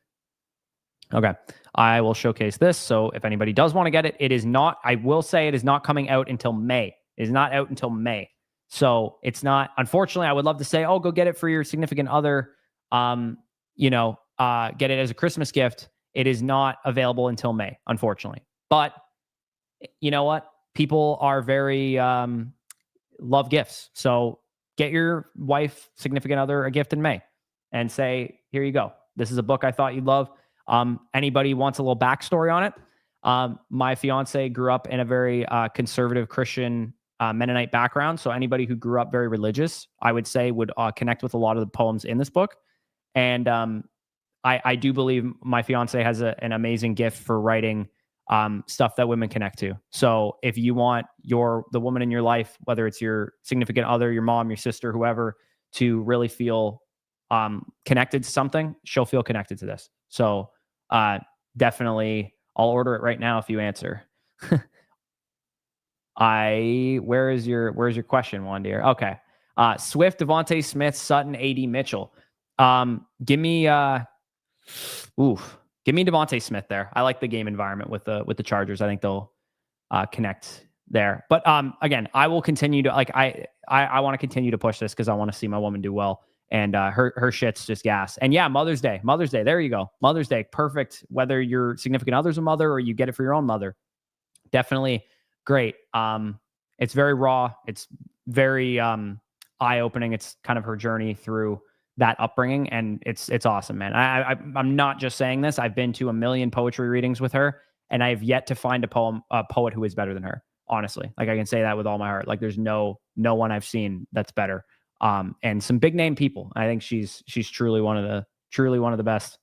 Okay. I will showcase this. So if anybody does want to get it, it is not, I will say it is not coming out until May. It is not out until May. So it's not, unfortunately, I would love to say, oh, go get it for your significant other, get it as a Christmas gift. It is not available until May, unfortunately. But you know what? People are very, love gifts. So get your wife, significant other a gift in May and say, here you go. This is a book I thought you'd love. Anybody wants a little backstory on it? My fiance grew up in a very conservative Christian Mennonite background. So anybody who grew up very religious, I would say, would connect with a lot of the poems in this book. And I do believe my fiance has an amazing gift for writing stuff that women connect to. So if you want the woman in your life, whether it's your significant other, your mom, your sister, whoever, to really feel connected to something, she'll feel connected to this. So definitely, I'll order it right now if you answer. Where's your question, Wandier? Okay. Swift, Devontae Smith, Sutton, AD Mitchell. Give me Devontae Smith there. I like the game environment with the Chargers. I think they'll connect there. But again, I will continue to I want to continue to push this because I want to see my woman do well. And her shit's just gas. And yeah, Mother's Day. There you go. Mother's Day. Perfect. Whether your significant other's a mother or you get it for your own mother. Definitely great. It's very raw. It's very eye-opening. It's kind of her journey through that upbringing. And it's awesome, man. I'm not just saying this. I've been to a million poetry readings with her, and I have yet to find a poet who is better than her. Honestly, like I can say that with all my heart. Like there's no one I've seen that's better. And some big name people. I think she's truly one of the best.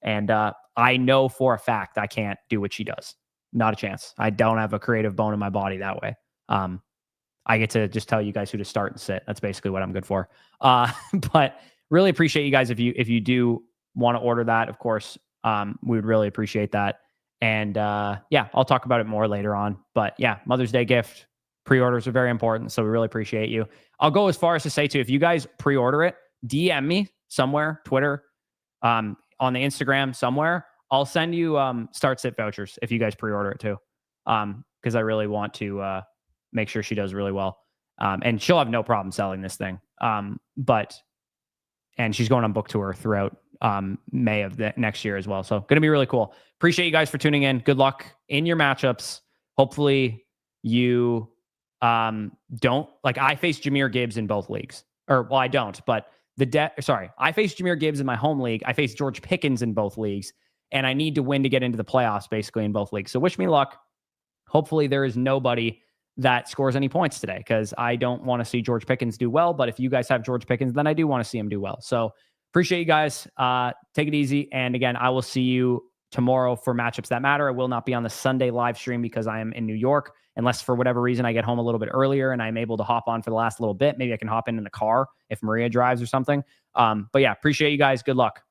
And I know for a fact I can't do what she does. Not a chance. I don't have a creative bone in my body that way. I get to just tell you guys who to start and sit. That's basically what I'm good for. But really appreciate you guys if you do want to order that. Of course, we would really appreciate that. And yeah, I'll talk about it more later on. But yeah, Mother's Day gift. Pre-orders are very important, so we really appreciate you. I'll go as far as to say, too, if you guys pre-order it, DM me somewhere, Twitter, on the Instagram somewhere. I'll send you start-sit vouchers if you guys pre-order it, too, because I really want to make sure she does really well. And she'll have no problem selling this thing. And she's going on book tour throughout May of the next year as well. So going to be really cool. Appreciate you guys for tuning in. Good luck in your matchups. Hopefully you... don't like I face Jahmyr Gibbs in both leagues, I don't, but I face Jahmyr Gibbs in my home league. I face George Pickens in both leagues, and I need to win to get into the playoffs basically in both leagues. So wish me luck. Hopefully there is nobody that scores any points today because I don't want to see George Pickens do well. But if you guys have George Pickens, then I do want to see him do well. So appreciate you guys. Take it easy. And again, I will see you tomorrow for matchups that matter. I will not be on the Sunday live stream because I am in New York, unless for whatever reason I get home a little bit earlier and I'm able to hop on for the last little bit. Maybe I can hop in the car if Maria drives or something. But yeah, appreciate you guys. Good luck.